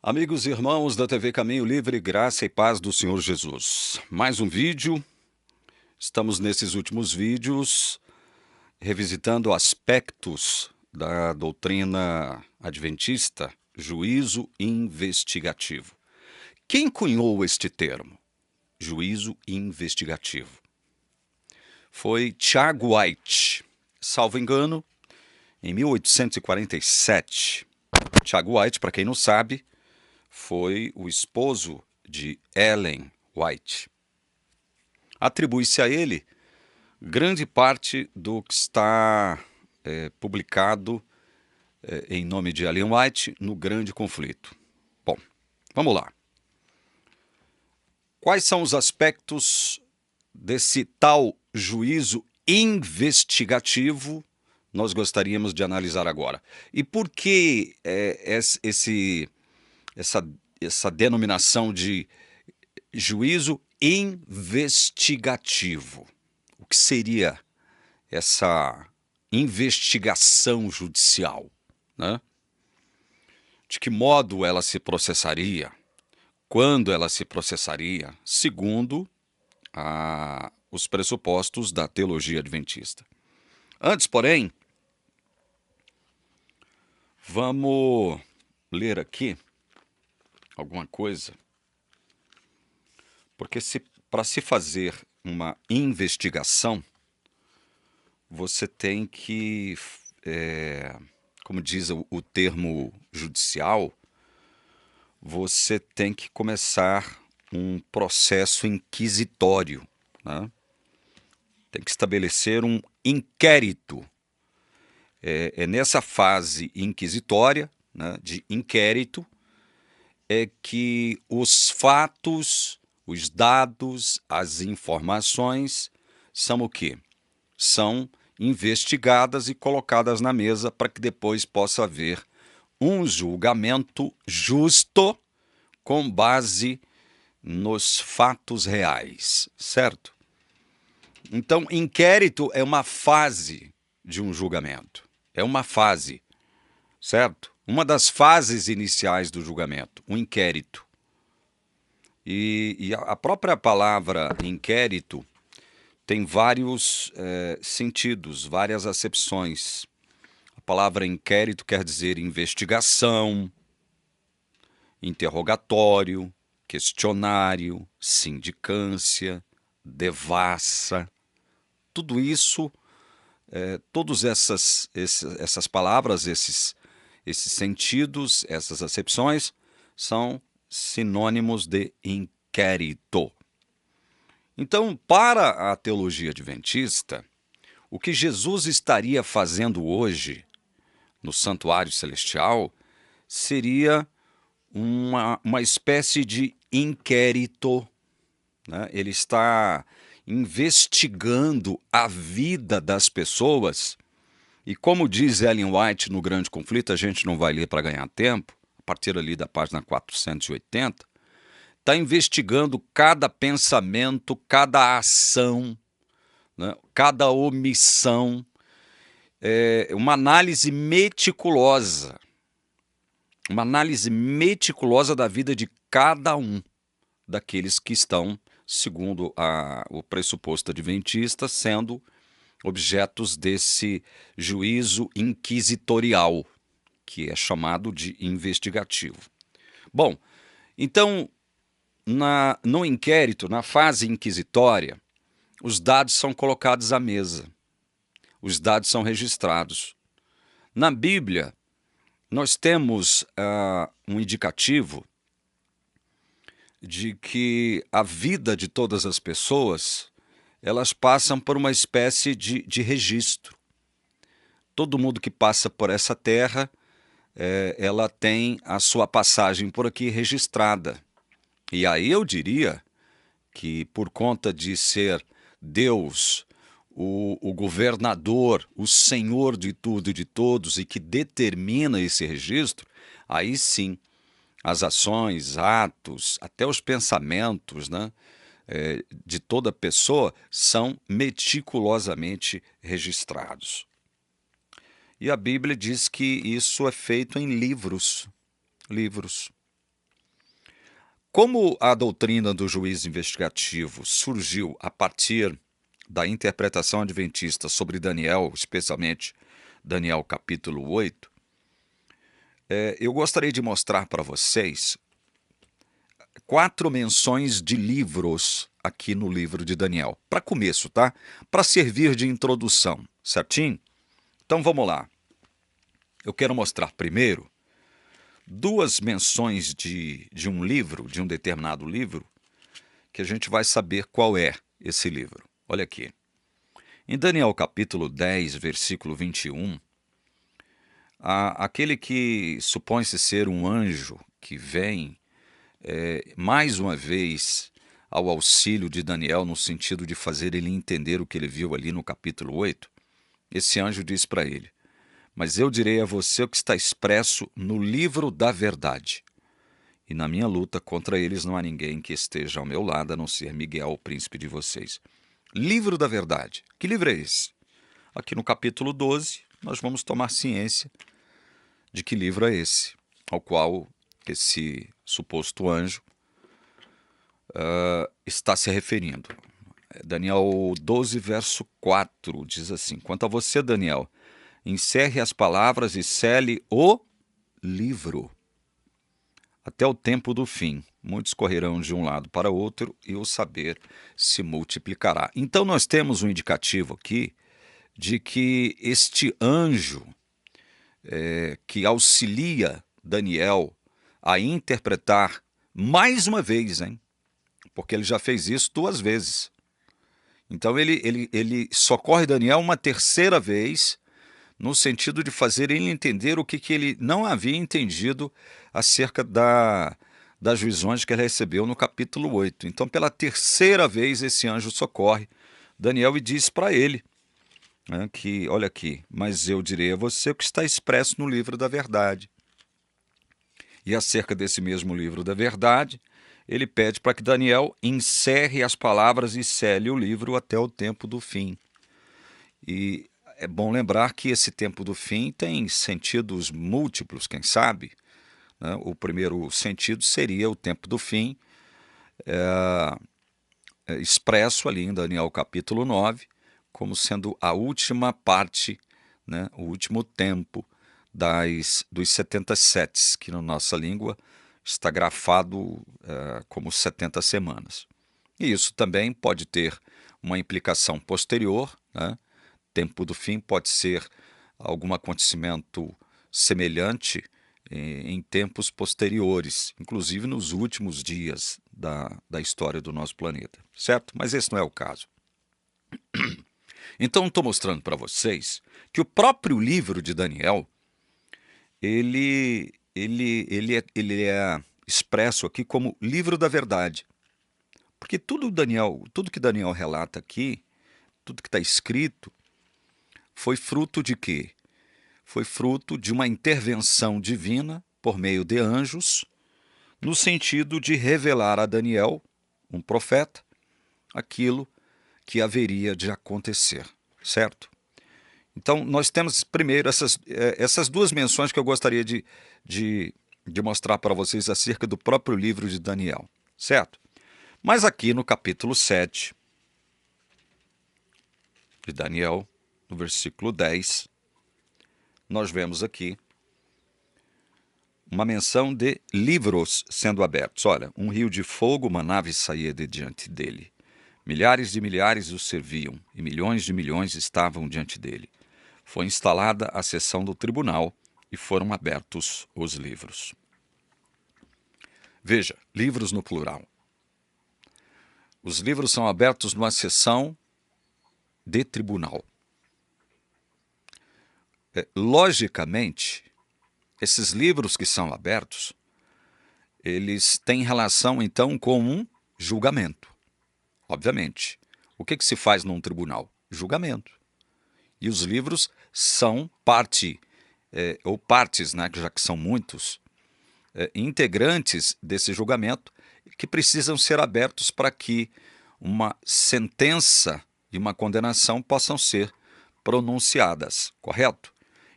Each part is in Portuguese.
Amigos e irmãos da TV Caminho Livre, graça e paz do Senhor Jesus. Mais um vídeo. Estamos nesses últimos vídeos revisitando aspectos da doutrina adventista, juízo investigativo. Quem cunhou este termo? Juízo investigativo. Foi Tiago White. Salvo engano, em 1847. Tiago White, para quem não sabe, foi o esposo de Ellen White. Atribui-se a ele grande parte do que está publicado em nome de Ellen White no Grande Conflito. Bom, vamos lá. Quais são os aspectos desse tal juízo investigativo nós gostaríamos de analisar agora? E por que essa denominação de juízo investigativo? O que seria essa investigação judicial, né? De que modo ela se processaria? Quando ela se processaria? Segundo os pressupostos da teologia adventista. Antes, porém, vamos ler aqui alguma coisa, porque para se fazer uma investigação, você tem que, como diz o termo judicial, você tem que começar um processo inquisitório, né? Tem que estabelecer um inquérito. É nessa fase inquisitória, né, de inquérito, é que os fatos, os dados, as informações são o quê? São investigadas e colocadas na mesa para que depois possa haver um julgamento justo com base nos fatos reais, certo? Então, inquérito é uma fase de um julgamento. É uma fase, certo? Uma das fases iniciais do julgamento, o inquérito. E a própria palavra inquérito tem vários sentidos, várias acepções. A palavra inquérito quer dizer investigação, interrogatório, questionário, sindicância, devassa. Tudo isso, todas essas palavras, esses sentidos, essas acepções, são sinônimos de inquérito. Então, para a teologia adventista, o que Jesus estaria fazendo hoje no santuário celestial seria uma espécie de inquérito, né? Ele está investigando a vida das pessoas. E como diz Ellen White no Grande Conflito, a gente não vai ler para ganhar tempo, a partir ali da página 480, está investigando cada pensamento, cada ação, né, cada omissão, uma análise meticulosa da vida de cada um daqueles que estão, segundo o pressuposto adventista, sendo objetos desse juízo inquisitorial, que é chamado de investigativo. Bom, então, no inquérito, na fase inquisitória, os dados são colocados à mesa, os dados são registrados. Na Bíblia, nós temos um indicativo de que a vida de todas as pessoas, elas passam por uma espécie de registro. Todo mundo que passa por essa terra, ela tem a sua passagem por aqui registrada. E aí eu diria que, por conta de ser Deus, o governador, o Senhor de tudo e de todos, e que determina esse registro, aí sim, as ações, atos, até os pensamentos, né, de toda pessoa são meticulosamente registrados. E a Bíblia diz que isso é feito em livros. Livros. Como a doutrina do juiz investigativo surgiu a partir da interpretação adventista sobre Daniel, especialmente Daniel capítulo 8, eu gostaria de mostrar para vocês 4 menções de livros aqui no livro de Daniel. Para começo, tá? Para servir de introdução, certinho? Então vamos lá. Eu quero mostrar primeiro 2 menções de um livro, de um determinado livro, que a gente vai saber qual é esse livro. Olha aqui. Em Daniel capítulo 10, versículo 21, aquele que supõe-se ser um anjo que vem mais uma vez ao auxílio de Daniel no sentido de fazer ele entender o que ele viu ali no capítulo 8, esse anjo diz para ele: mas eu direi a você o que está expresso no livro da verdade. E na minha luta contra eles não há ninguém que esteja ao meu lado, a não ser Miguel, o príncipe de vocês. Livro da verdade. Que livro é esse? Aqui no capítulo 12, nós vamos tomar ciência de que livro é esse, ao qual esse suposto anjo está se referindo. Daniel 12, verso 4, diz assim: quanto a você, Daniel, encerre as palavras e cele o livro até o tempo do fim. Muitos correrão de um lado para outro e o saber se multiplicará. Então nós temos um indicativo aqui de que este anjo que auxilia Daniel a interpretar mais uma vez, hein? Porque ele já fez isso 2 vezes. Então ele socorre Daniel uma terceira vez, no sentido de fazer ele entender o que ele não havia entendido acerca das visões que ele recebeu no capítulo 8. Então, pela terceira vez, esse anjo socorre Daniel e diz para ele, né, que, olha aqui, mas eu direi a você o que está expresso no livro da verdade. E acerca desse mesmo livro da verdade, ele pede para que Daniel encerre as palavras e cele o livro até o tempo do fim. E é bom lembrar que esse tempo do fim tem sentidos múltiplos, quem sabe? Né? O primeiro sentido seria o tempo do fim, expresso ali em Daniel capítulo 9, como sendo a última parte, né? O último tempo dos 77, que na nossa língua está grafado como 70 semanas. E isso também pode ter uma implicação posterior, né? Tempo do fim pode ser algum acontecimento semelhante em tempos posteriores, inclusive nos últimos dias da história do nosso planeta, certo? Mas esse não é o caso. Então, estou mostrando para vocês que o próprio livro de Daniel, ele é expresso aqui como livro da verdade. Porque tudo que Daniel relata aqui, tudo que está escrito, foi fruto de quê? Foi fruto de uma intervenção divina por meio de anjos, no sentido de revelar a Daniel, um profeta, aquilo que haveria de acontecer, certo? Então, nós temos primeiro essas 2 menções que eu gostaria de mostrar para vocês acerca do próprio livro de Daniel, certo? Mas aqui no capítulo 7 de Daniel, no versículo 10, nós vemos aqui uma menção de livros sendo abertos. Olha, um rio de fogo, uma nave saía de diante dele. Milhares de milhares o serviam, e milhões de milhões estavam diante dele. Foi instalada a sessão do tribunal e foram abertos os livros. Veja, livros no plural. Os livros são abertos numa sessão de tribunal. Logicamente, esses livros que são abertos, eles têm relação, então, com um julgamento. Obviamente. O que se faz num tribunal? Julgamento. E os livros são parte, ou partes, né, já que são muitos, integrantes desse julgamento, que precisam ser abertos para que uma sentença e uma condenação possam ser pronunciadas, correto?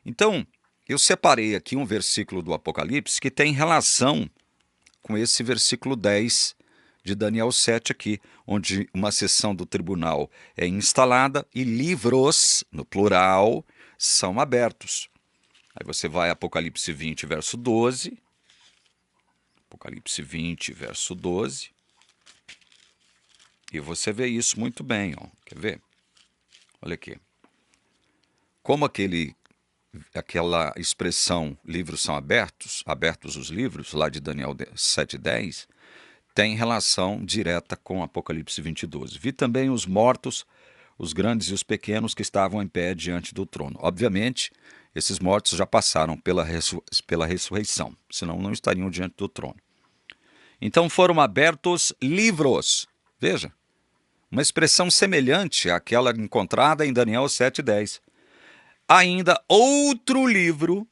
Então, eu separei aqui um versículo do Apocalipse que tem relação com esse versículo 10 de Daniel 7 aqui, onde uma sessão do tribunal é instalada e livros, no plural, são abertos. Aí você vai a Apocalipse 20, verso 12. Apocalipse 20, verso 12. E você vê isso muito bem, ó. Quer ver? Olha aqui. Como aquela expressão, livros são abertos, abertos os livros, lá de Daniel 7,10, tem relação direta com Apocalipse 20, 12. Vi também os mortos, os grandes e os pequenos que estavam em pé diante do trono. Obviamente, esses mortos já passaram pela ressurreição, senão não estariam diante do trono. Então foram abertos livros. Veja, uma expressão semelhante àquela encontrada em Daniel 7,10. Ainda outro livro,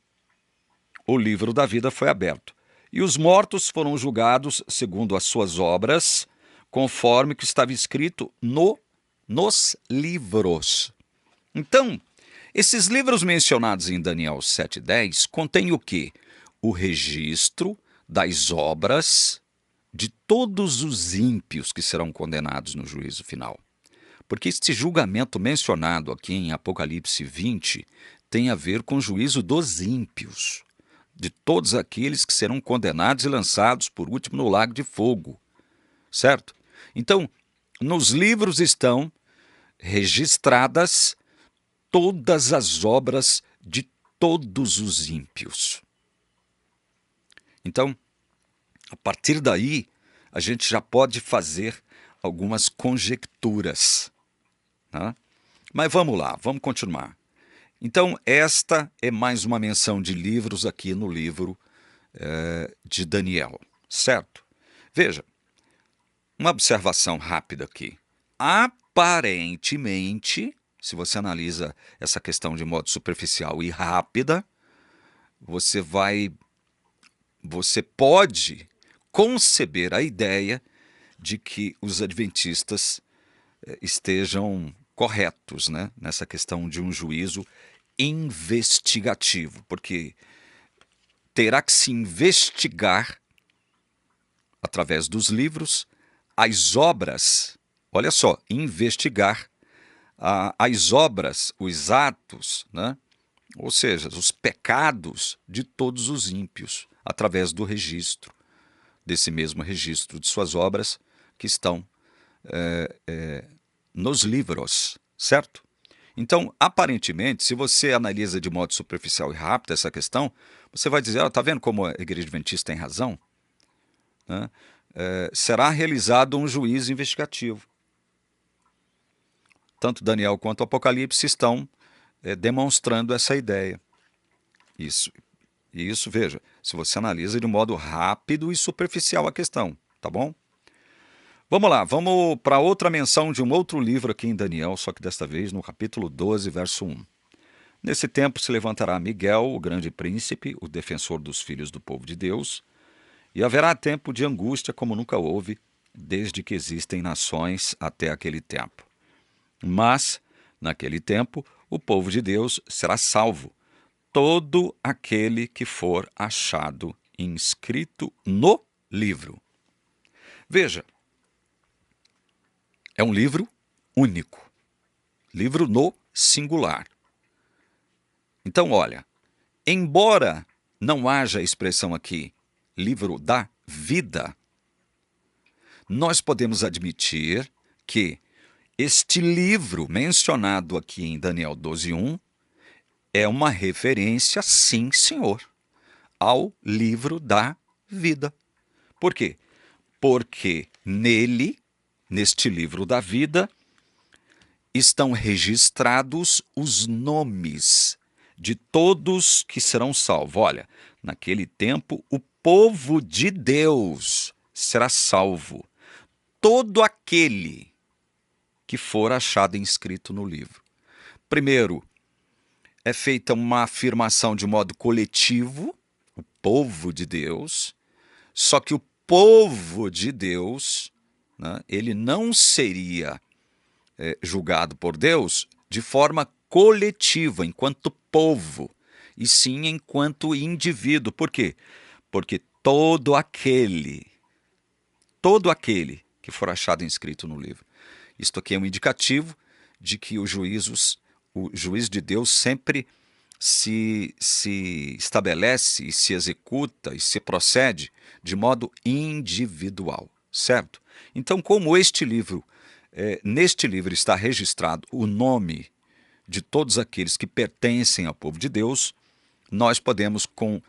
o livro da vida, foi aberto. E os mortos foram julgados segundo as suas obras, conforme que estava escrito nos livros. Então, esses livros mencionados em Daniel 7,10 contêm o quê? O registro das obras de todos os ímpios que serão condenados no juízo final. Porque este julgamento mencionado aqui em Apocalipse 20 tem a ver com o juízo dos ímpios, de todos aqueles que serão condenados e lançados por último no lago de fogo, certo? Então, nos livros estão registradas todas as obras de todos os ímpios. Então, a partir daí, a gente já pode fazer algumas conjecturas. Tá? Mas vamos lá, vamos continuar. Então, esta é mais uma menção de livros aqui no livro de Daniel, certo? Veja, uma observação rápida aqui. Aparentemente, se você analisa essa questão de modo superficial e rápida, você pode conceber a ideia de que os adventistas estejam corretos, né, nessa questão de um juízo investigativo, porque terá que se investigar através dos livros as obras, olha só, investigar as obras, os atos, né, ou seja, os pecados de todos os ímpios, através do registro, desse mesmo registro de suas obras que estão nos livros, certo? Então, aparentemente, se você analisa de modo superficial e rápido essa questão, você vai dizer, está vendo como a Igreja Adventista tem razão? Né? Será realizado um juízo investigativo. Tanto Daniel quanto o Apocalipse estão demonstrando essa ideia. Isso, veja, se você analisa de modo rápido e superficial a questão, tá bom? Vamos lá, vamos para outra menção de um outro livro aqui em Daniel, só que desta vez no capítulo 12, verso 1. Nesse tempo se levantará Miguel, o grande príncipe, o defensor dos filhos do povo de Deus, e haverá tempo de angústia como nunca houve, desde que existem nações até aquele tempo. Mas, naquele tempo, o povo de Deus será salvo, todo aquele que for achado inscrito no livro. Veja, é um livro único, livro no singular. Então, olha, embora não haja a expressão aqui, livro da vida, nós podemos admitir que este livro mencionado aqui em Daniel 12:1 é uma referência, sim, senhor, ao livro da vida. Por quê? Porque neste livro da vida, estão registrados os nomes de todos que serão salvos. Olha, naquele tempo, o povo de Deus será salvo. Todo aquele que for achado inscrito no livro. Primeiro, é feita uma afirmação de modo coletivo, o povo de Deus, só que o povo de Deus, né, ele não seria julgado por Deus de forma coletiva, enquanto povo, e sim enquanto indivíduo. Por quê? Porque todo aquele que for achado inscrito no livro. Isto aqui é um indicativo de que o juízo de Deus sempre se estabelece e se executa e se procede de modo individual, certo? Então, como neste livro está registrado o nome de todos aqueles que pertencem ao povo de Deus, nós podemos com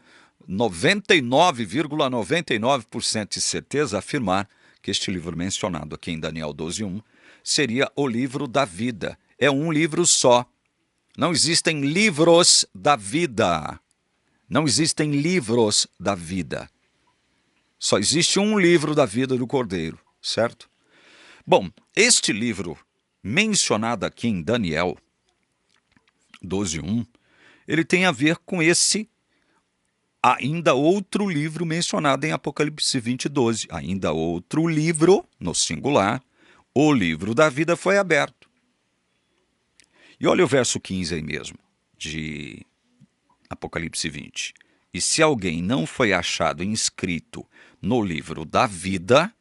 99,99% de certeza afirmar que este livro mencionado aqui em Daniel 12:1 seria o livro da vida. É um livro só. Não existem livros da vida. Não existem livros da vida. Só existe um livro da vida do Cordeiro, certo? Bom, este livro mencionado aqui em Daniel 12:1, ele tem a ver com esse ainda outro livro mencionado em Apocalipse 20:12. Ainda outro livro, no singular, o livro da vida foi aberto. E olha o verso 15 aí mesmo, de Apocalipse 20. E se alguém não foi achado inscrito no livro da vida,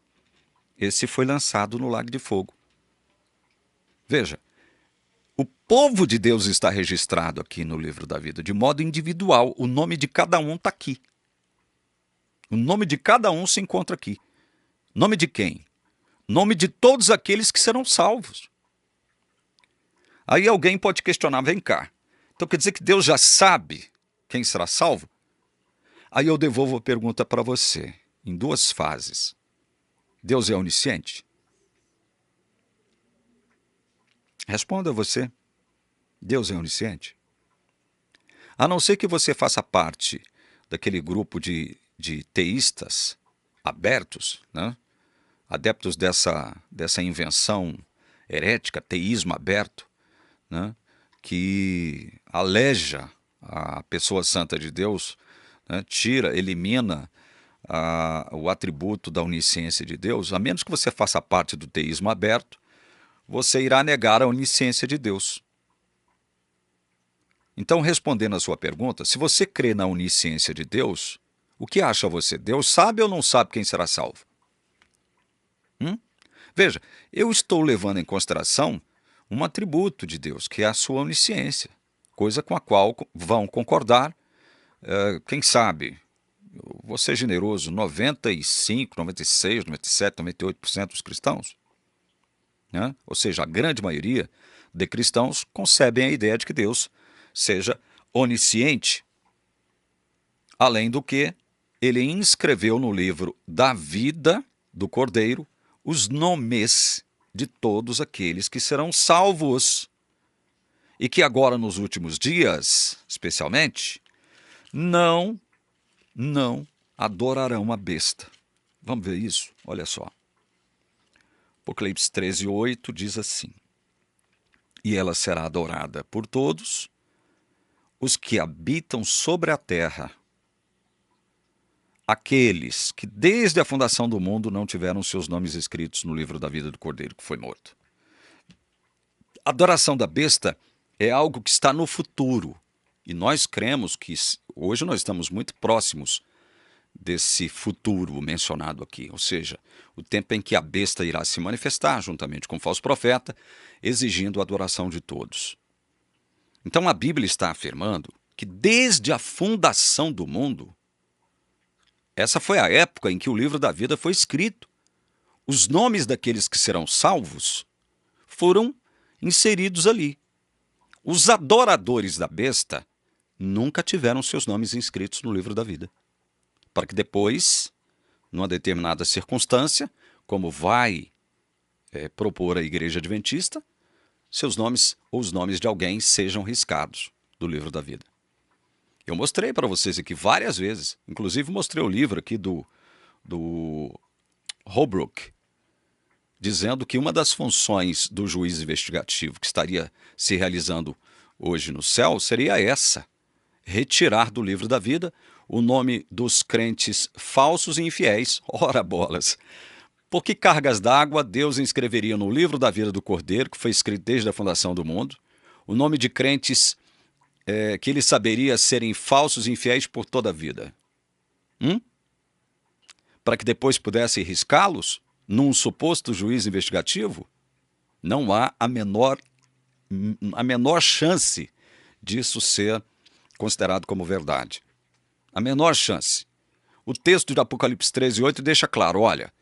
esse foi lançado no lago de fogo. Veja, o povo de Deus está registrado aqui no livro da vida, de modo individual. O nome de cada um está aqui. O nome de cada um se encontra aqui. Nome de quem? Nome de todos aqueles que serão salvos. Aí alguém pode questionar, vem cá, então quer dizer que Deus já sabe quem será salvo? Aí eu devolvo a pergunta para você, em duas fases. Deus é onisciente? Responda você. Deus é onisciente? A não ser que você faça parte daquele grupo de teístas abertos, né? Adeptos dessa invenção herética, teísmo aberto, né? Que aleja a pessoa santa de Deus, né? Elimina o atributo da onisciência de Deus. A menos que você faça parte do teísmo aberto, você irá negar a onisciência de Deus. Então, respondendo a sua pergunta, se você crê na onisciência de Deus, o que acha você? Deus sabe ou não sabe quem será salvo? Veja, eu estou levando em consideração um atributo de Deus, que é a sua onisciência, coisa com a qual vão concordar, quem sabe, vou ser generoso, 95, 96, 97, 98% dos cristãos. Né? Ou seja, a grande maioria de cristãos concebem a ideia de que Deus seja onisciente. Além do que, ele inscreveu no livro da vida do Cordeiro os nomes de todos aqueles que serão salvos e que agora, nos últimos dias, especialmente, não adorarão a besta. Vamos ver isso? Olha só. Apocalipse 13:8 diz assim: e ela será adorada por todos os que habitam sobre a terra, aqueles que desde a fundação do mundo não tiveram seus nomes escritos no livro da vida do Cordeiro que foi morto. A adoração da besta é algo que está no futuro. E nós cremos que hoje nós estamos muito próximos desse futuro mencionado aqui. Ou seja, o tempo em que a besta irá se manifestar juntamente com o falso profeta, exigindo a adoração de todos. Então a Bíblia está afirmando que desde a fundação do mundo, essa foi a época em que o livro da vida foi escrito. Os nomes daqueles que serão salvos foram inseridos ali. Os adoradores da besta nunca tiveram seus nomes inscritos no livro da vida. Para que depois, numa determinada circunstância, como vai propor a Igreja Adventista, seus nomes ou os nomes de alguém sejam riscados do livro da vida. Eu mostrei para vocês aqui várias vezes, inclusive mostrei o livro aqui do Holbrook, dizendo que uma das funções do juiz investigativo que estaria se realizando hoje no céu seria essa: retirar do livro da vida o nome dos crentes falsos e infiéis. Ora bolas! Por que cargas d'água Deus inscreveria no livro da vida do Cordeiro, que foi escrito desde a fundação do mundo, o nome de crentes que ele saberia serem falsos e infiéis por toda a vida? para que depois pudesse riscá-los num suposto juiz investigativo? Não há a menor chance disso ser considerado como verdade. A menor chance. O texto de Apocalipse 13:8 deixa claro, olha,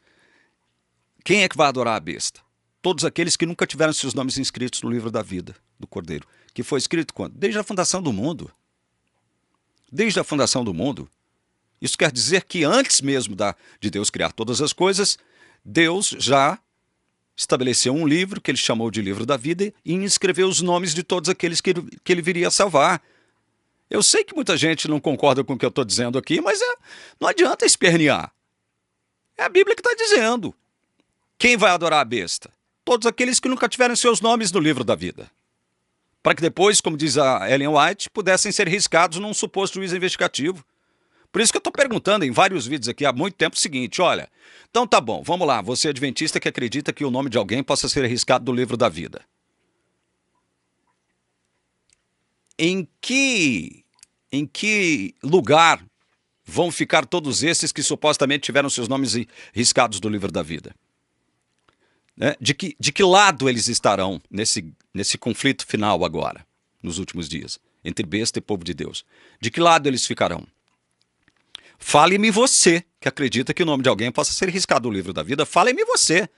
quem é que vai adorar a besta? Todos aqueles que nunca tiveram seus nomes inscritos no livro da vida do Cordeiro, que foi escrito quando? Desde a fundação do mundo. Desde a fundação do mundo. Isso quer dizer que antes mesmo de Deus criar todas as coisas, Deus já estabeleceu um livro que ele chamou de livro da vida e inscreveu os nomes de todos aqueles que ele viria a salvar. Eu sei que muita gente não concorda com o que eu estou dizendo aqui, mas não adianta espernear. É a Bíblia que está dizendo. Quem vai adorar a besta? Todos aqueles que nunca tiveram seus nomes no livro da vida. Para que depois, como diz a Ellen White, pudessem ser riscados num suposto juízo investigativo. Por isso que eu estou perguntando em vários vídeos aqui há muito tempo o seguinte, olha, então tá bom, vamos lá, você é adventista que acredita que o nome de alguém possa ser riscado do livro da vida. Em que lugar vão ficar todos esses que supostamente tiveram seus nomes riscados do livro da vida? Né? De que lado eles estarão nesse conflito final agora, nos últimos dias, entre besta e povo de Deus? De que lado eles ficarão? Fale-me você, que acredita que o nome de alguém possa ser riscado do livro da vida. Fale-me você,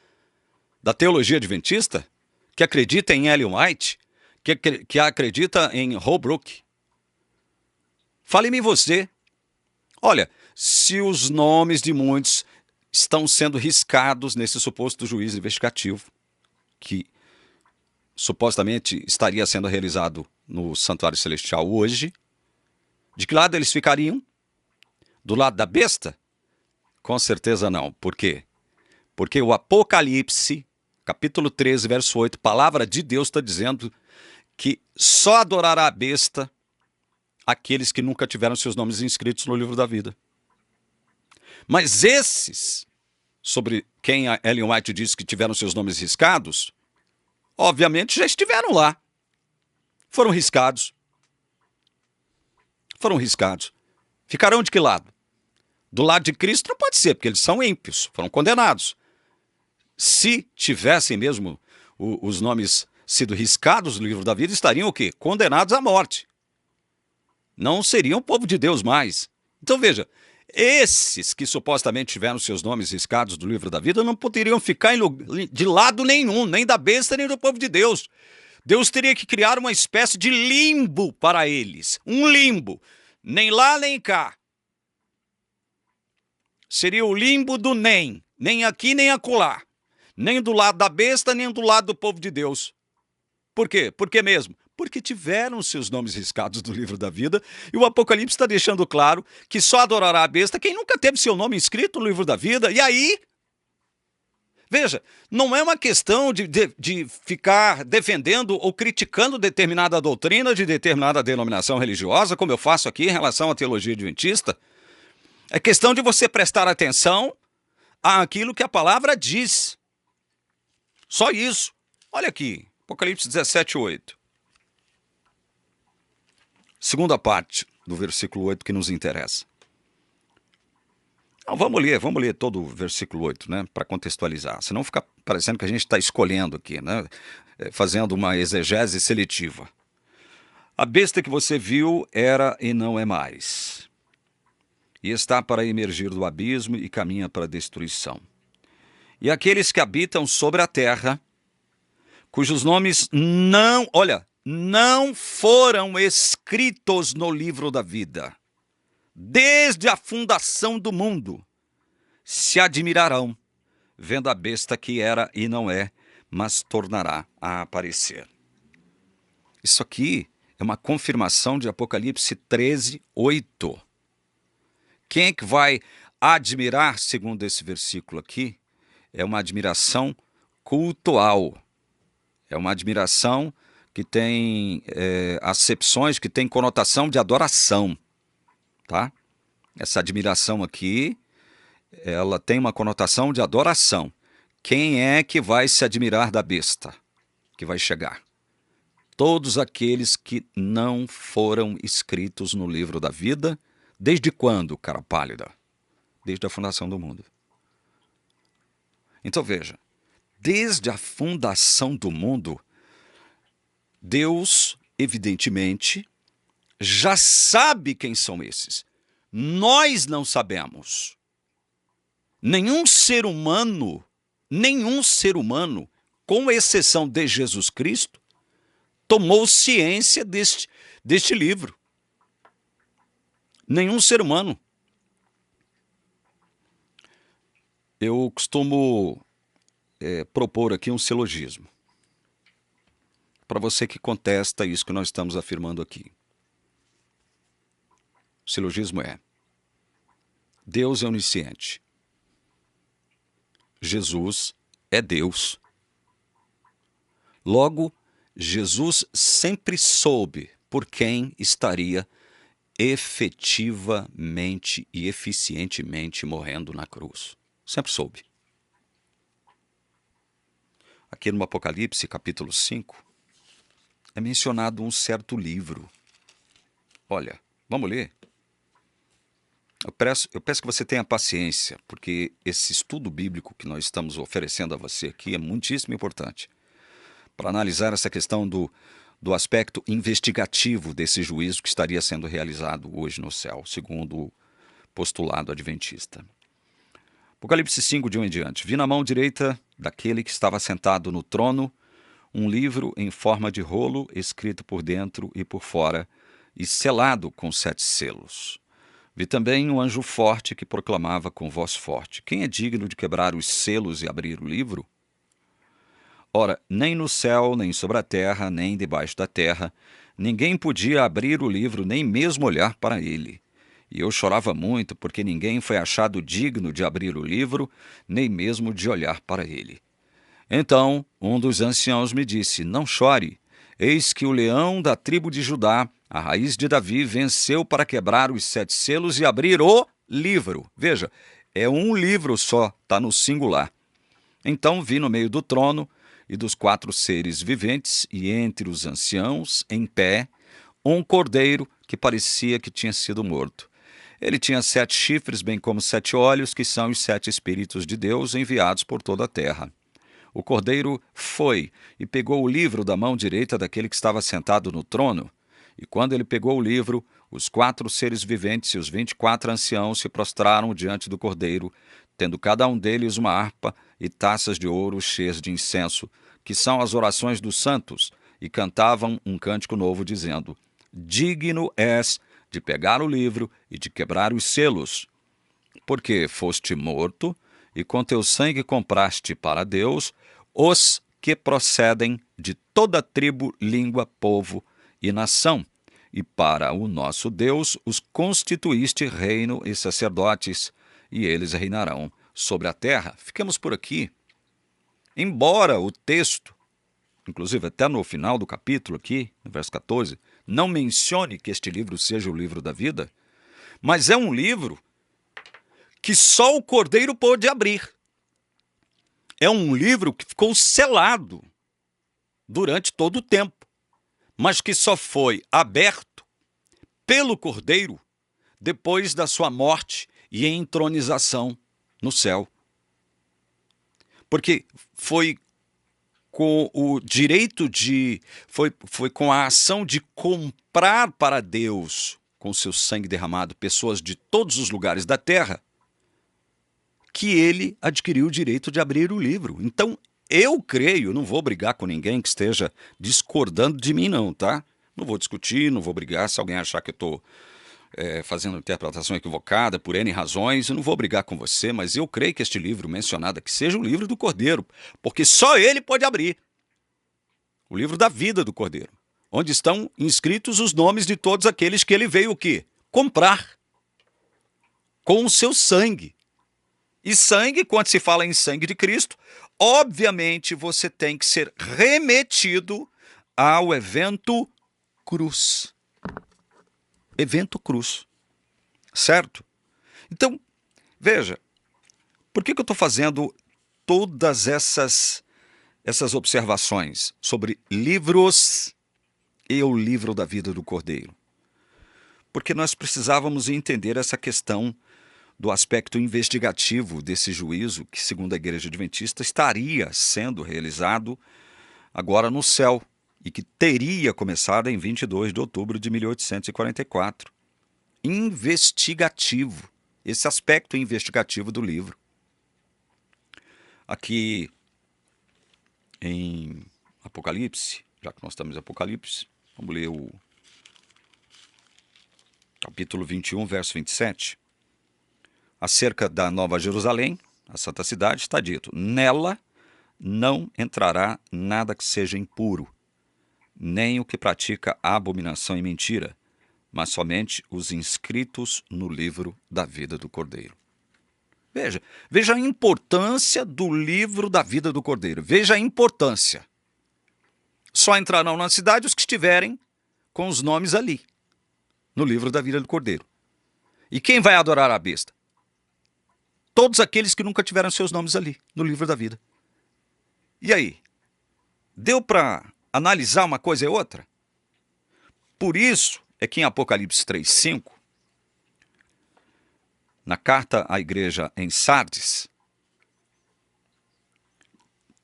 da teologia adventista, que acredita em Ellen White, que acredita em Holbrook. Fale-me você. Olha, se os nomes de muitos estão sendo riscados nesse suposto juízo investigativo, que supostamente estaria sendo realizado no Santuário Celestial hoje, de que lado eles ficariam? Do lado da besta? Com certeza não. Por quê? Porque o Apocalipse, capítulo 13, verso 8, palavra de Deus está dizendo que só adorará a besta aqueles que nunca tiveram seus nomes inscritos no livro da vida. Mas esses, sobre quem a Ellen White disse que tiveram seus nomes riscados, obviamente já estiveram lá. Foram riscados. Foram riscados. Ficarão de que lado? Do lado de Cristo não pode ser, porque eles são ímpios, foram condenados. Se tivessem mesmo os nomes sido riscados no livro da vida, estariam o quê? Condenados à morte. Não seriam o povo de Deus mais. Então veja, esses que supostamente tiveram seus nomes riscados do livro da vida não poderiam ficar de lado nenhum, nem da besta, nem do povo de Deus. Deus teria que criar uma espécie de limbo para eles. Um limbo. Nem lá, nem cá. Seria o limbo do nem. Nem aqui, nem acolá. Nem do lado da besta, nem do lado do povo de Deus. Por quê? Por que mesmo? Porque tiveram seus nomes riscados do livro da vida, e o Apocalipse está deixando claro que só adorará a besta quem nunca teve seu nome inscrito no livro da vida. E aí, veja, não é uma questão de ficar defendendo ou criticando determinada doutrina de determinada denominação religiosa, como eu faço aqui em relação à teologia adventista. É questão de você prestar atenção àquilo que a palavra diz. Só isso. Olha aqui, Apocalipse 17:8. Segunda parte do versículo 8 que nos interessa. Não, vamos ler todo o versículo 8, né, para contextualizar. Senão fica parecendo que a gente está escolhendo aqui, né, fazendo uma exegese seletiva. A besta que você viu era e não é mais. E está para emergir do abismo e caminha para a destruição. E aqueles que habitam sobre a terra, cujos nomes não foram escritos no livro da vida, desde a fundação do mundo, se admirarão, vendo a besta que era e não é, mas tornará a aparecer. Isso aqui é uma confirmação de Apocalipse 13:8. Quem é que vai admirar, segundo esse versículo aqui, é uma admiração cultual. É uma admiração que tem acepções, que tem conotação de adoração. Tá? Essa admiração aqui, ela tem uma conotação de adoração. Quem é que vai se admirar da besta que vai chegar? Todos aqueles que não foram escritos no livro da vida. Desde quando, cara pálida? Desde a fundação do mundo. Então veja, desde a fundação do mundo, Deus, evidentemente, já sabe quem são esses. Nós não sabemos. Nenhum ser humano, com exceção de Jesus Cristo, tomou ciência deste livro. Nenhum ser humano. Eu costumo propor aqui um silogismo, para você que contesta isso que nós estamos afirmando aqui. O silogismo é: Deus é onisciente. Jesus é Deus. Logo, Jesus sempre soube por quem estaria efetivamente e eficientemente morrendo na cruz. Sempre soube. Aqui no Apocalipse, capítulo 5, é mencionado um certo livro. Olha, vamos ler? Eu peço que você tenha paciência, porque esse estudo bíblico que nós estamos oferecendo a você aqui é muitíssimo importante para analisar essa questão do aspecto investigativo desse juízo que estaria sendo realizado hoje no céu, segundo o postulado adventista. Apocalipse 5, de 1 em diante. Vi na mão direita daquele que estava sentado no trono um livro em forma de rolo, escrito por dentro e por fora, e selado com 7 selos. Vi também um anjo forte que proclamava com voz forte: quem é digno de quebrar os selos e abrir o livro? Ora, nem no céu, nem sobre a terra, nem debaixo da terra, ninguém podia abrir o livro, nem mesmo olhar para ele. E eu chorava muito, porque ninguém foi achado digno de abrir o livro, nem mesmo de olhar para ele. Então um dos anciãos me disse: não chore, eis que o leão da tribo de Judá, a raiz de Davi, venceu para quebrar os 7 selos e abrir o livro. Veja, é um livro só, está no singular. Então vi no meio do trono e dos 4 seres viventes, e entre os anciãos, em pé, um cordeiro que parecia que tinha sido morto. Ele tinha 7 chifres, bem como 7 olhos, que são os 7 Espíritos de Deus enviados por toda a terra. O cordeiro foi e pegou o livro da mão direita daquele que estava sentado no trono. E quando ele pegou o livro, os 4 seres viventes e os 24 anciãos se prostraram diante do cordeiro, tendo cada um deles uma harpa e taças de ouro cheias de incenso, que são as orações dos santos, e cantavam um cântico novo, dizendo: digno és de pegar o livro e de quebrar os selos, porque foste morto, e com teu sangue compraste para Deus os que procedem de toda tribo, língua, povo e nação, e para o nosso Deus os constituíste reino e sacerdotes, e eles reinarão sobre a terra. Ficamos por aqui. Embora o texto, inclusive até no final do capítulo aqui, no verso 14, não mencione que este livro seja o livro da vida, mas é um livro que só o cordeiro pôde abrir. É um livro que ficou selado durante todo o tempo, mas que só foi aberto pelo cordeiro depois da sua morte e entronização no céu. Porque foi com o direito foi com a ação de comprar para Deus, com seu sangue derramado, pessoas de todos os lugares da terra, que ele adquiriu o direito de abrir o livro. Então, eu creio, não vou brigar com ninguém que esteja discordando de mim não, tá? Não vou discutir, não vou brigar. Se alguém achar que eu estou fazendo interpretação equivocada por N razões, eu não vou brigar com você, mas eu creio que este livro mencionado aqui seja o livro do Cordeiro, porque só ele pode abrir. O livro da vida do Cordeiro, onde estão inscritos os nomes de todos aqueles que ele veio o quê? Comprar com o seu sangue. E sangue, quando se fala em sangue de Cristo, obviamente você tem que ser remetido ao evento cruz. Evento cruz. Certo? Então, veja, por que eu estou fazendo todas essas observações sobre livros e o livro da vida do Cordeiro? Porque nós precisávamos entender essa questão do aspecto investigativo desse juízo que, segundo a Igreja Adventista, estaria sendo realizado agora no céu e que teria começado em 22 de outubro de 1844. Investigativo, esse aspecto investigativo do livro. Aqui em Apocalipse, já que nós estamos em Apocalipse, vamos ler o capítulo 21, verso 27. Acerca da Nova Jerusalém, a Santa Cidade, está dito: nela não entrará nada que seja impuro, nem o que pratica abominação e mentira, mas somente os inscritos no livro da vida do Cordeiro. Veja a importância do livro da vida do Cordeiro. Veja a importância. Só entrarão na cidade os que estiverem com os nomes ali, no livro da vida do Cordeiro. E quem vai adorar a besta? Todos aqueles que nunca tiveram seus nomes ali, no livro da vida. E aí? Deu para analisar uma coisa e outra? Por isso é que em Apocalipse 3:5, na carta à igreja em Sardes,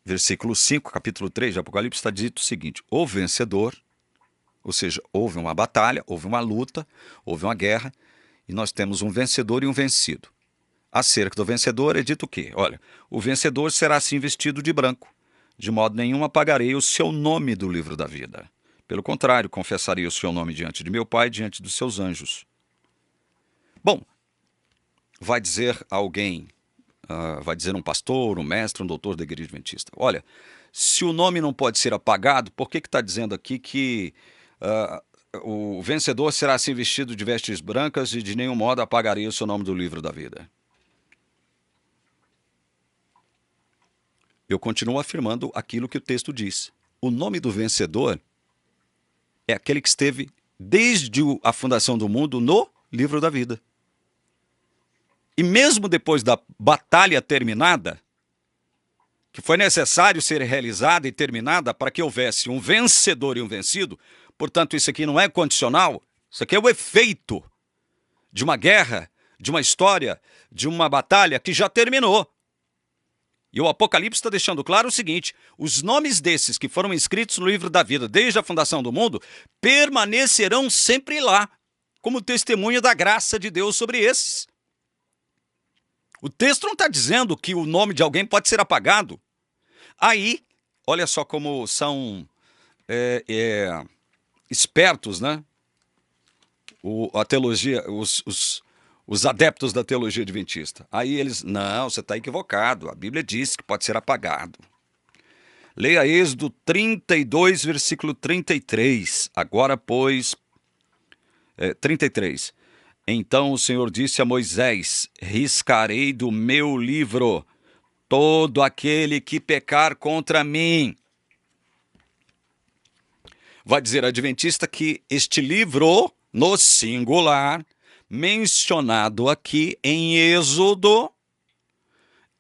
versículo 5, capítulo 3 de Apocalipse, está dito o seguinte: o vencedor, ou seja, houve uma batalha, houve uma luta, houve uma guerra, e nós temos um vencedor e um vencido. Acerca do vencedor é dito o quê? Olha, o vencedor será assim vestido de branco, de modo nenhum apagarei o seu nome do livro da vida. Pelo contrário, confessarei o seu nome diante de meu Pai e diante dos seus anjos. Bom, vai dizer alguém, vai dizer um pastor, um mestre, um doutor da Igreja Adventista: olha, se o nome não pode ser apagado, por que está dizendo aqui que o vencedor será assim vestido de vestes brancas e de nenhum modo apagarei o seu nome do livro da vida? Eu continuo afirmando aquilo que o texto diz. O nome do vencedor é aquele que esteve desde a fundação do mundo no livro da vida. E mesmo depois da batalha terminada, que foi necessário ser realizada e terminada para que houvesse um vencedor e um vencido, portanto isso aqui não é condicional, isso aqui é o efeito de uma guerra, de uma história, de uma batalha que já terminou. E o Apocalipse está deixando claro o seguinte: os nomes desses que foram inscritos no livro da vida desde a fundação do mundo permanecerão sempre lá, como testemunha da graça de Deus sobre esses. O texto não está dizendo que o nome de alguém pode ser apagado. Aí, olha só como são espertos, né? A teologia, os adeptos da teologia adventista. Aí eles: não, você está equivocado, a Bíblia diz que pode ser apagado. Leia Êxodo 32, versículo 33. Agora, pois, 33. Então o Senhor disse a Moisés: riscarei do meu livro todo aquele que pecar contra mim. Vai dizer a adventista que este livro, no singular, mencionado aqui em Êxodo,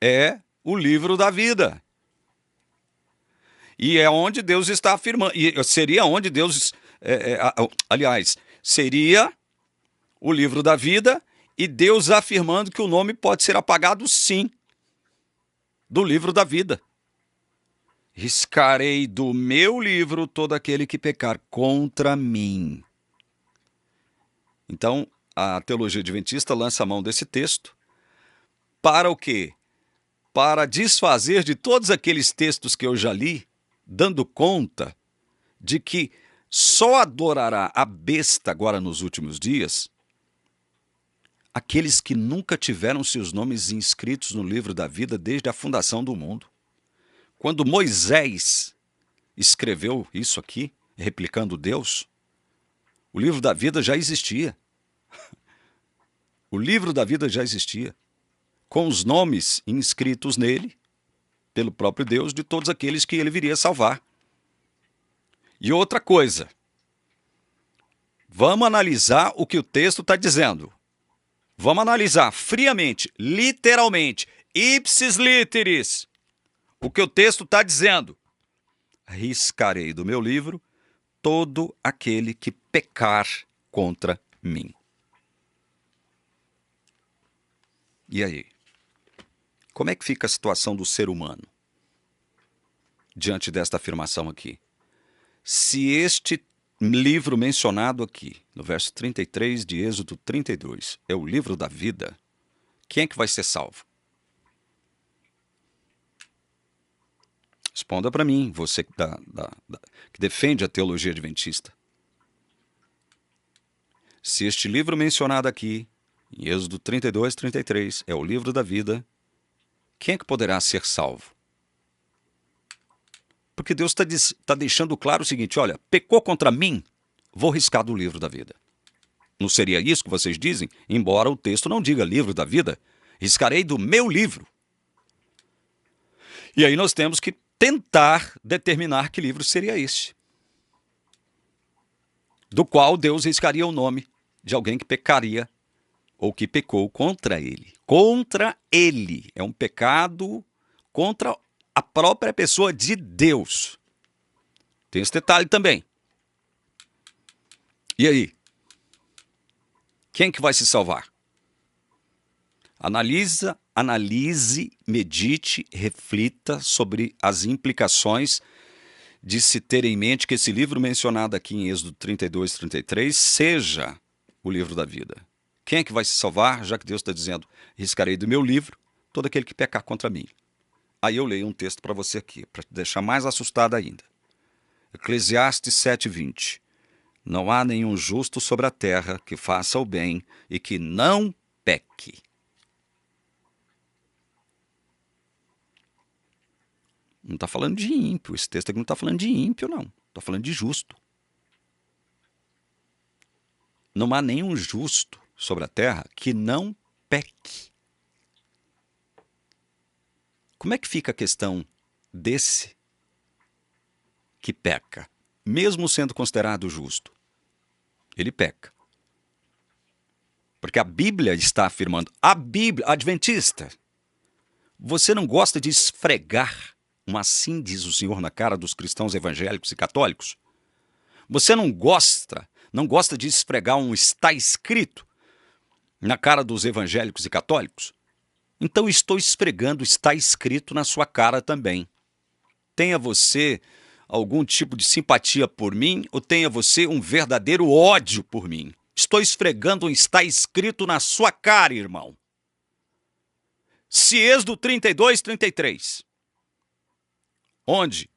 é o livro da vida. E é onde Deus está afirmando, e seria onde Deus, aliás, seria o livro da vida e Deus afirmando que o nome pode ser apagado, sim, do livro da vida. Riscarei do meu livro todo aquele que pecar contra mim. Então, a teologia adventista lança a mão desse texto para o quê? Para desfazer de todos aqueles textos que eu já li, dando conta de que só adorará a besta agora nos últimos dias aqueles que nunca tiveram seus nomes inscritos no livro da vida desde a fundação do mundo. Quando Moisés escreveu isso aqui, replicando Deus, o livro da vida já existia. O livro da vida já existia, com os nomes inscritos nele, pelo próprio Deus, de todos aqueles que ele viria salvar. E outra coisa, vamos analisar o que o texto está dizendo. Vamos analisar friamente, literalmente, ipsis literis, o que o texto está dizendo. Riscarei do meu livro todo aquele que pecar contra mim. E aí? Como é que fica a situação do ser humano diante desta afirmação aqui? Se este livro mencionado aqui, no verso 33 de Êxodo 32, é o livro da vida, quem é que vai ser salvo? Responda para mim, você que defende a teologia adventista. Se este livro mencionado aqui, em Êxodo 32, 33, é o livro da vida, quem é que poderá ser salvo? Porque Deus está deixando claro o seguinte, olha, pecou contra mim, vou riscar do livro da vida. Não seria isso que vocês dizem? Embora o texto não diga livro da vida, riscarei do meu livro. E aí nós temos que tentar determinar que livro seria esse, do qual Deus riscaria o nome de alguém que pecaria ou que pecou contra ele. Contra ele. É um pecado contra a própria pessoa de Deus. Tem esse detalhe também. E aí? Quem que vai se salvar? Analise, medite, reflita sobre as implicações de se ter em mente que esse livro mencionado aqui em Êxodo 32, 33 seja o livro da vida. Quem é que vai se salvar, já que Deus está dizendo, riscarei do meu livro todo aquele que pecar contra mim. Aí eu leio um texto para você aqui, para te deixar mais assustado ainda. Eclesiastes 7:20. Não há nenhum justo sobre a terra que faça o bem e que não peque. Não está falando de ímpio, esse texto aqui não está falando de ímpio, não. Está falando de justo. Não há nenhum justo sobre a terra que não peque. Como é que fica a questão desse que peca, mesmo sendo considerado justo? Ele peca. Porque a Bíblia está afirmando, a Bíblia adventista, você não gosta de esfregar um assim diz o Senhor na cara dos cristãos evangélicos e católicos? Você não gosta de esfregar um está escrito na cara dos evangélicos e católicos? Então estou esfregando está escrito na sua cara também. Tenha você algum tipo de simpatia por mim ou tenha você um verdadeiro ódio por mim. Estou esfregando um está escrito na sua cara, irmão. Se Êxodo 32, 33, onde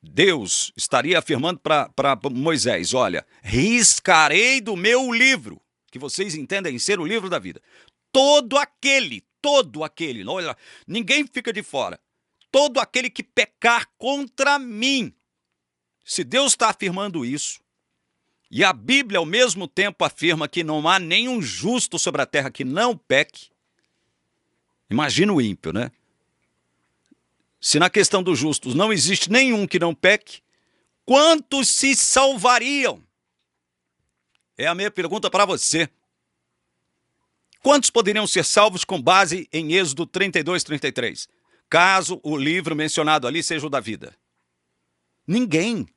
Deus estaria afirmando para Moisés, olha, riscarei do meu livro, que vocês entendem ser o livro da vida, todo aquele, olha, ninguém fica de fora, todo aquele que pecar contra mim. Se Deus está afirmando isso, e a Bíblia ao mesmo tempo afirma que não há nenhum justo sobre a terra que não peque, imagina o ímpio, né? Se na questão dos justos não existe nenhum que não peque, quantos se salvariam? É a minha pergunta para você. Quantos poderiam ser salvos com base em Êxodo 32, 33? Caso o livro mencionado ali seja o da vida. Ninguém.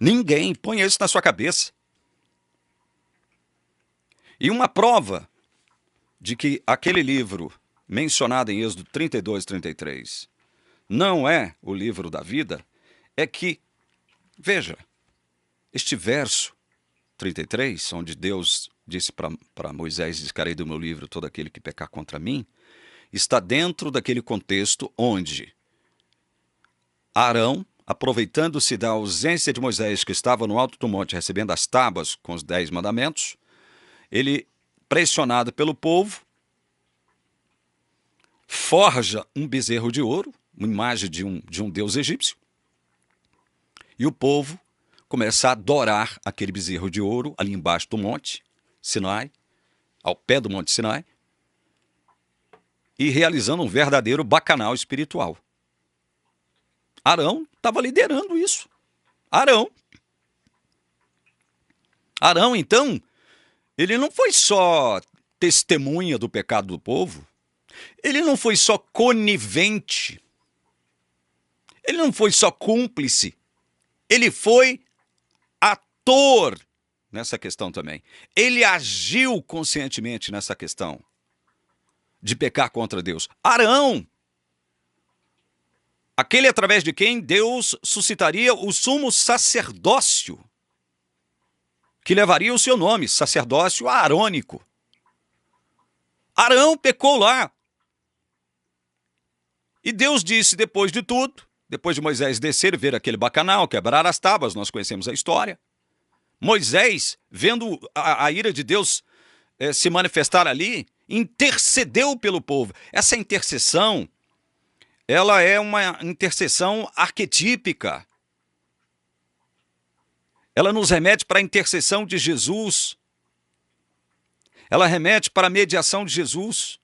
Ninguém. Ponha isso na sua cabeça. E uma prova de que aquele livro mencionado em Êxodo 32, 33 não é o livro da vida, é que, veja, este verso 33, onde Deus disse para Moisés, riscarei do meu livro todo aquele que pecar contra mim, está dentro daquele contexto onde Arão, aproveitando-se da ausência de Moisés, que estava no alto do monte recebendo as tábuas com os 10 mandamentos, ele, pressionado pelo povo, forja um bezerro de ouro, uma imagem de um deus egípcio, e o povo começa a adorar aquele bezerro de ouro ali embaixo do monte Sinai, ao pé do monte Sinai, e realizando um verdadeiro bacanal espiritual. Arão estava liderando isso. Arão, então, ele não foi só testemunha do pecado do povo, ele não foi só conivente, ele não foi só cúmplice, ele foi ator nessa questão também. Ele agiu conscientemente nessa questão. de pecar contra Deus? Arão. Aquele através de quem Deus suscitaria o sumo sacerdócio, que levaria o seu nome, sacerdócio arônico. Arão pecou lá. E Deus disse, depois de tudo, depois de Moisés descer e ver aquele bacanal, quebrar as tábuas, nós conhecemos a história, Moisés, vendo a ira de Deus se manifestar ali, intercedeu pelo povo. Essa intercessão, ela é uma intercessão arquetípica. Ela nos remete para a intercessão de Jesus. Ela remete para a mediação de Jesus.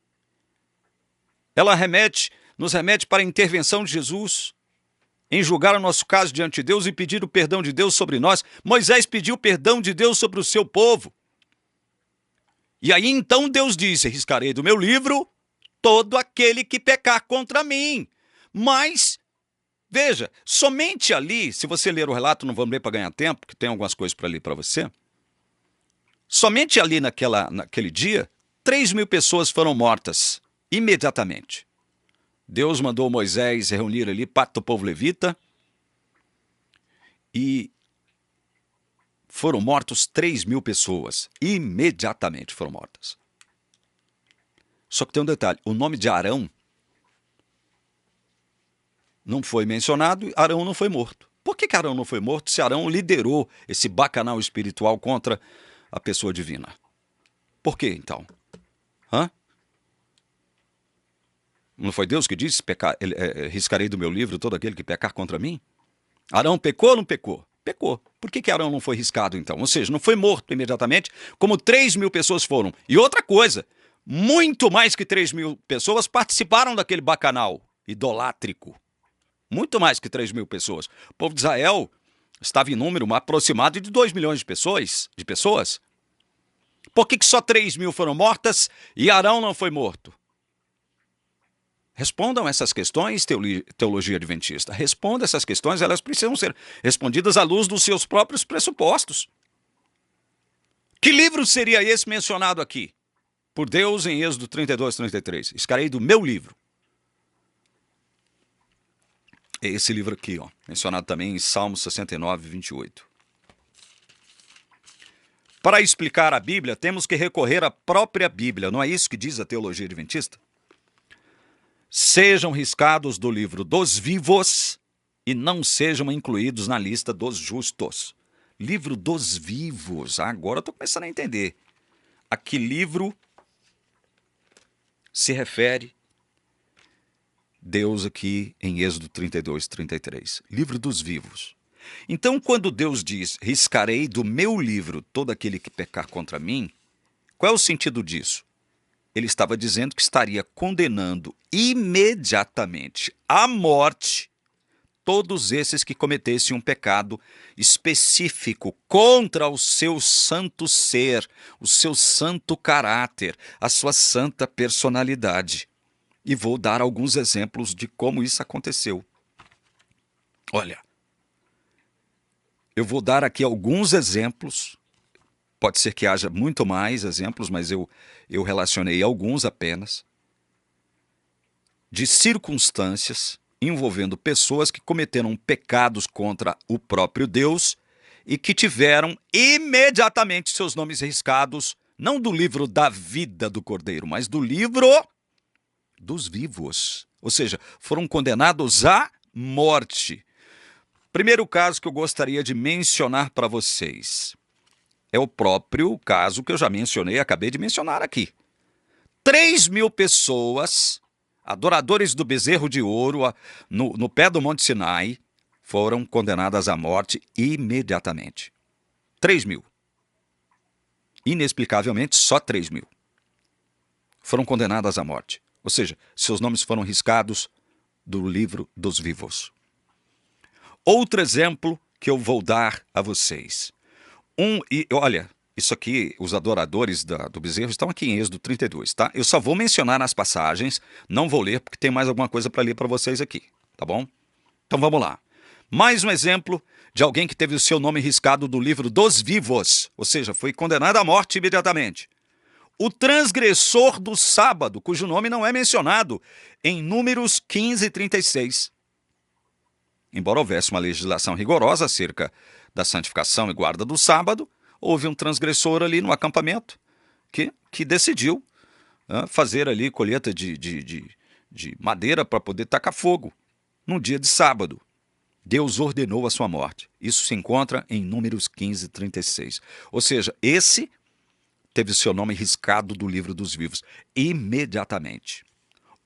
Ela nos remete para a intervenção de Jesus em julgar o nosso caso diante de Deus e pedir o perdão de Deus sobre nós. Moisés pediu perdão de Deus sobre o seu povo. E aí então Deus disse, riscarei do meu livro todo aquele que pecar contra mim. Mas, veja, somente ali, se você ler o relato, não vamos ler para ganhar tempo, porque tem algumas coisas para ler para você. Somente ali naquele dia, 3.000 pessoas foram mortas, imediatamente. Deus mandou Moisés reunir ali parte do povo levita e foram mortos 3.000 pessoas, imediatamente foram mortas. Só que tem um detalhe, o nome de Arão não foi mencionado, Arão não foi morto. Por que Arão não foi morto se Arão liderou esse bacanal espiritual contra a pessoa divina? Por que então? Não foi Deus que disse, riscarei do meu livro todo aquele que pecar contra mim? Arão pecou ou não pecou? Pecou. Por que Arão não foi riscado então? Ou seja, não foi morto imediatamente, como 3.000 pessoas foram. E outra coisa, muito mais que 3.000 pessoas participaram daquele bacanal idolátrico. Muito mais que 3.000 pessoas. O povo de Israel estava em número aproximado de 2 milhões de pessoas. Por que só 3.000 foram mortas e Arão não foi morto? Respondam essas questões, teologia adventista. Responda essas questões, elas precisam ser respondidas à luz dos seus próprios pressupostos. Que livro seria esse mencionado aqui? Por Deus em Êxodo 32, 33. Riscarei do meu livro. É esse livro aqui, ó, mencionado também em Salmo 69, 28. Para explicar a Bíblia, temos que recorrer à própria Bíblia. Não é isso que diz a teologia adventista? Sejam riscados do livro dos vivos e não sejam incluídos na lista dos justos. Livro dos vivos. Agora eu estou começando a entender. A que livro se refere Deus aqui em Êxodo 32, 33? Livro dos vivos. Então, quando Deus diz, riscarei do meu livro todo aquele que pecar contra mim, qual é o sentido disso? Ele estava dizendo que estaria condenando imediatamente à morte todos esses que cometessem um pecado específico contra o seu santo ser, o seu santo caráter, a sua santa personalidade. E vou dar alguns exemplos de como isso aconteceu. Olha, eu vou dar aqui alguns exemplos. Pode ser que haja muito mais exemplos, mas eu relacionei alguns apenas, de circunstâncias envolvendo pessoas que cometeram pecados contra o próprio Deus e que tiveram imediatamente seus nomes riscados, não do livro da vida do Cordeiro, mas do livro dos vivos. Ou seja, foram condenados à morte. Primeiro caso que eu gostaria de mencionar para vocês é o próprio caso que eu já mencionei, acabei de mencionar aqui. 3.000 pessoas, adoradores do bezerro de ouro, no pé do Monte Sinai, foram condenadas à morte imediatamente. 3.000. Inexplicavelmente, só 3.000 foram condenadas à morte. Ou seja, seus nomes foram riscados do livro dos vivos. Outro exemplo que eu vou dar a vocês. E olha, isso aqui, os adoradores do bezerro estão aqui em Êxodo 32, tá? Eu só vou mencionar as passagens, não vou ler porque tem mais alguma coisa para ler para vocês aqui, tá bom? Então vamos lá. Mais um exemplo de alguém que teve o seu nome riscado do livro dos vivos, ou seja, foi condenado à morte imediatamente. o transgressor do sábado, cujo nome não é mencionado em Números 15 e 36. Embora houvesse uma legislação rigorosa acerca da santificação e guarda do sábado, houve um transgressor ali no acampamento que decidiu fazer ali colheita de madeira para poder tacar fogo num dia de sábado. Deus ordenou a sua morte. Isso se encontra em Números 15, 36. Ou seja, esse teve seu nome riscado do livro dos vivos imediatamente.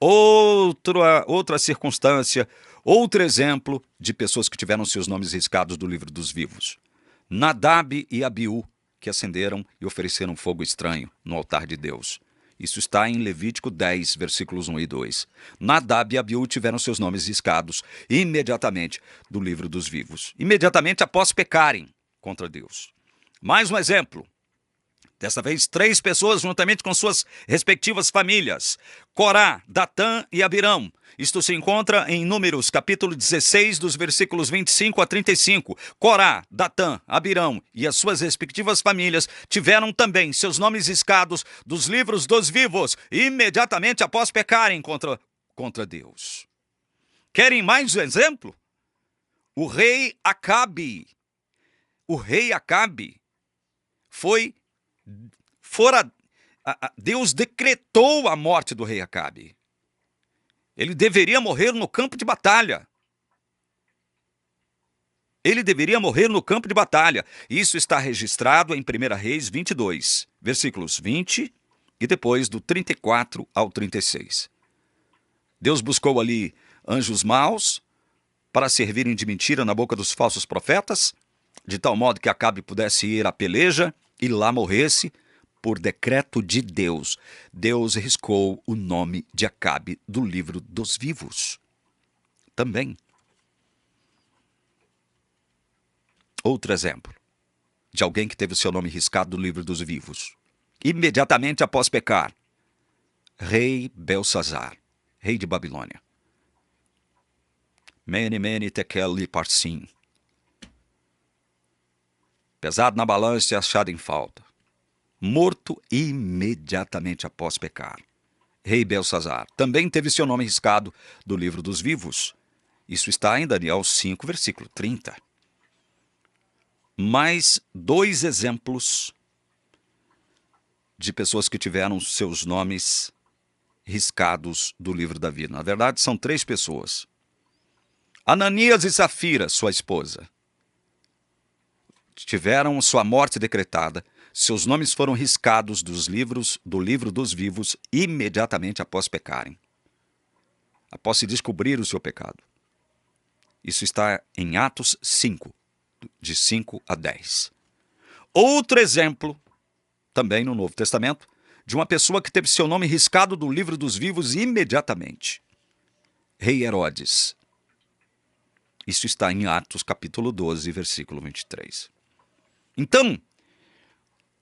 Outra circunstância, outro exemplo de pessoas que tiveram seus nomes riscados do livro dos vivos. Nadab e Abiú, que acenderam e ofereceram fogo estranho no altar de Deus. Isso está em Levítico 10, versículos 1 e 2. Nadab e Abiú tiveram seus nomes riscados imediatamente do livro dos vivos, imediatamente após pecarem contra Deus. Mais um exemplo. Dessa vez, 3 pessoas juntamente com suas respectivas famílias. Corá, Datã e Abirão. Isto se encontra em Números, capítulo 16, dos versículos 25 a 35. Corá, Datã, Abirão e as suas respectivas famílias tiveram também seus nomes riscados dos livros dos vivos, imediatamente após pecarem contra Deus. Querem mais um exemplo? O rei Acabe. O rei Acabe Deus decretou a morte do rei Acabe. Ele deveria morrer no campo de batalha. Ele deveria morrer no campo de batalha. Isso está registrado em 1 Reis 22, versículos 20 e depois do 34 ao 36. Deus buscou ali anjos maus para servirem de mentira na boca dos falsos profetas, de tal modo que Acabe pudesse ir à peleja e lá morresse. Por decreto de Deus, Deus riscou o nome de Acabe do livro dos vivos. Também. Outro exemplo de alguém que teve o seu nome riscado do livro dos vivos. Imediatamente após pecar, rei Belsazar, rei de Babilônia. Mene, mene, tekel, parsim. Pesado na balança e achado em falta. Morto imediatamente após pecar. Rei Belsazar também teve seu nome riscado do livro dos vivos. Isso está em Daniel 5, versículo 30. Mais 2 exemplos de pessoas que tiveram seus nomes riscados do livro da vida. Na verdade, são 3 pessoas. Ananias e Safira, sua esposa, tiveram sua morte decretada. Seus nomes foram riscados do livro dos vivos imediatamente após pecarem, após se descobrir o seu pecado. Isso está em Atos 5, de 5 a 10. Outro exemplo, também no Novo Testamento, de uma pessoa que teve seu nome riscado do livro dos vivos imediatamente. Rei Herodes. Isso está em Atos capítulo 12, versículo 23. Então,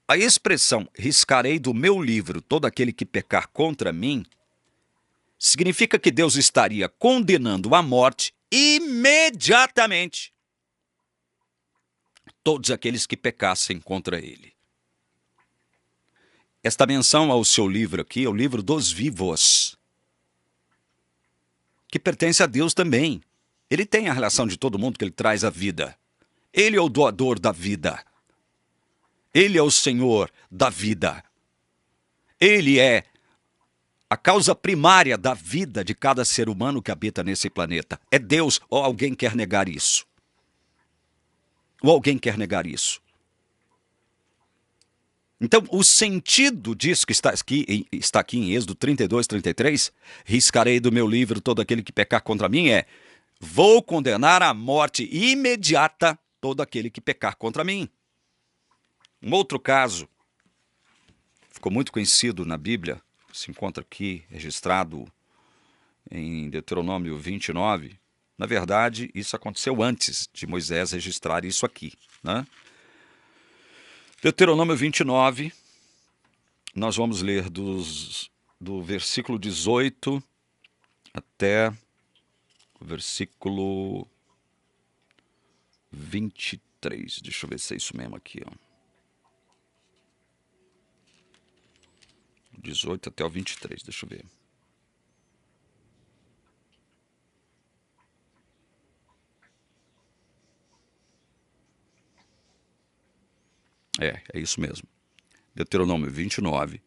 a expressão riscarei do meu livro todo aquele que pecar contra mim significa que Deus estaria condenando à morte imediatamente todos aqueles que pecassem contra ele. Esta menção ao seu livro aqui é o livro dos vivos, que pertence a Deus também. Ele tem a relação de todo mundo que ele traz à vida. Ele é o doador da vida. Ele é o Senhor da vida. Ele é a causa primária da vida de cada ser humano que habita nesse planeta. É Deus, ou alguém quer negar isso? Ou alguém quer negar isso? Então, o sentido disso que está aqui em Êxodo 32, 33, riscarei do meu livro todo aquele que pecar contra mim, vou condenar à morte imediata todo aquele que pecar contra mim. Um outro caso, ficou muito conhecido na Bíblia, se encontra aqui registrado em Deuteronômio 29. Na verdade, isso aconteceu antes de Moisés registrar isso aqui, né? Deuteronômio 29, nós vamos ler do versículo 18 até o versículo 23. Deixa eu ver se é isso mesmo aqui, ó. 18 até o 23, deixa eu ver. É isso mesmo. Deuteronômio 29,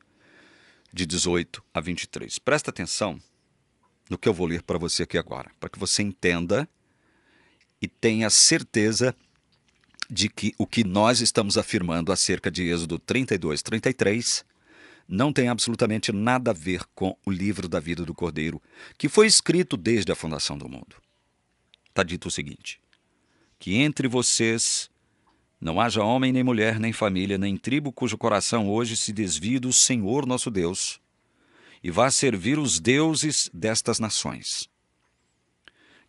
de 18 a 23. Presta atenção no que eu vou ler para você aqui agora, para que você entenda e tenha certeza de que o que nós estamos afirmando acerca de Êxodo 32, 33 não tem absolutamente nada a ver com o livro da vida do Cordeiro, que foi escrito desde a fundação do mundo. Está dito o seguinte: que entre vocês não haja homem, nem mulher, nem família, nem tribo cujo coração hoje se desvie do Senhor nosso Deus e vá servir os deuses destas nações.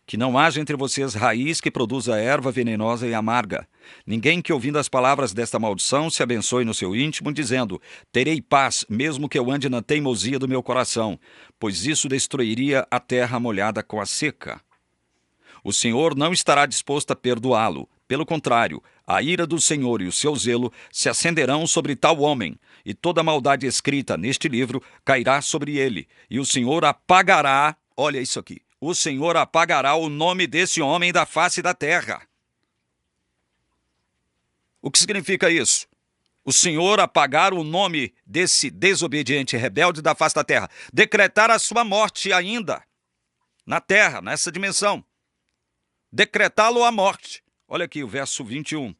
Que não haja entre vocês raiz que produza erva venenosa e amarga. Ninguém que, ouvindo as palavras desta maldição, se abençoe no seu íntimo, dizendo: terei paz, mesmo que eu ande na teimosia do meu coração, pois isso destruiria a terra molhada com a seca. O Senhor não estará disposto a perdoá-lo. Pelo contrário, a ira do Senhor e o seu zelo se acenderão sobre tal homem, e toda a maldade escrita neste livro cairá sobre ele, e o Senhor apagará, olha isso aqui, o Senhor apagará o nome desse homem da face da terra. O que significa isso? O Senhor apagar o nome desse desobediente rebelde da face da terra, decretar a sua morte ainda na terra, nessa dimensão. Decretá-lo a morte. Olha aqui o verso 21.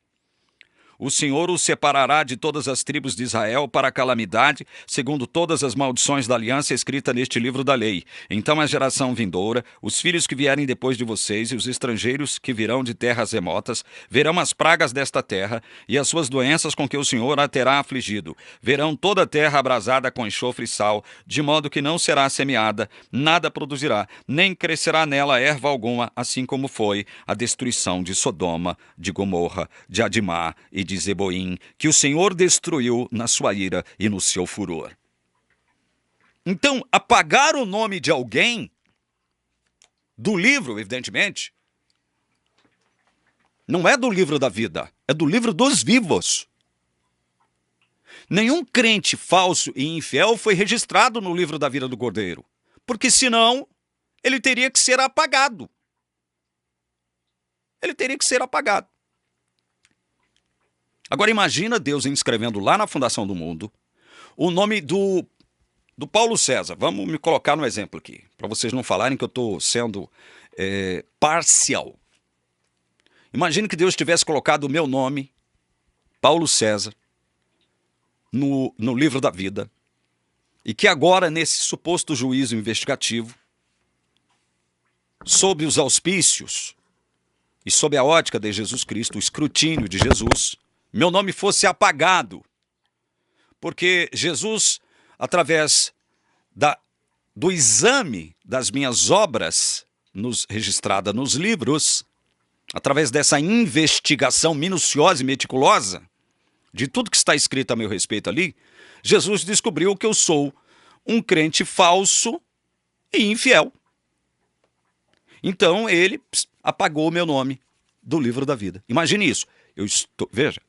O Senhor o separará de todas as tribos de Israel para a calamidade, segundo todas as maldições da aliança escrita neste livro da lei. Então a geração vindoura, os filhos que vierem depois de vocês e os estrangeiros que virão de terras remotas, verão as pragas desta terra e as suas doenças com que o Senhor a terá afligido. Verão toda a terra abrasada com enxofre e sal, de modo que não será semeada, nada produzirá, nem crescerá nela erva alguma, assim como foi a destruição de Sodoma, de Gomorra, de Adimá e de Zeboim, que o Senhor destruiu na sua ira e no seu furor. Então, apagar o nome de alguém do livro, evidentemente, não é do livro da vida, é do livro dos vivos. Nenhum crente falso e infiel foi registrado no livro da vida do Cordeiro, porque senão ele teria que ser apagado. Ele teria que ser apagado. Agora imagina Deus inscrevendo lá na fundação do mundo o nome do Paulo César. Vamos me colocar no exemplo aqui, para vocês não falarem que eu estou sendo parcial. Imagine que Deus tivesse colocado o meu nome, Paulo César, no livro da vida, e que agora, nesse suposto juízo investigativo, sob os auspícios e sob a ótica de Jesus Cristo, o escrutínio de Jesus, meu nome fosse apagado, porque Jesus, através do exame das minhas obras registrada nos livros, através dessa investigação minuciosa e meticulosa de tudo que está escrito a meu respeito ali, Jesus descobriu que eu sou um crente falso e infiel. Então ele apagou o meu nome do livro da vida. Imagine isso.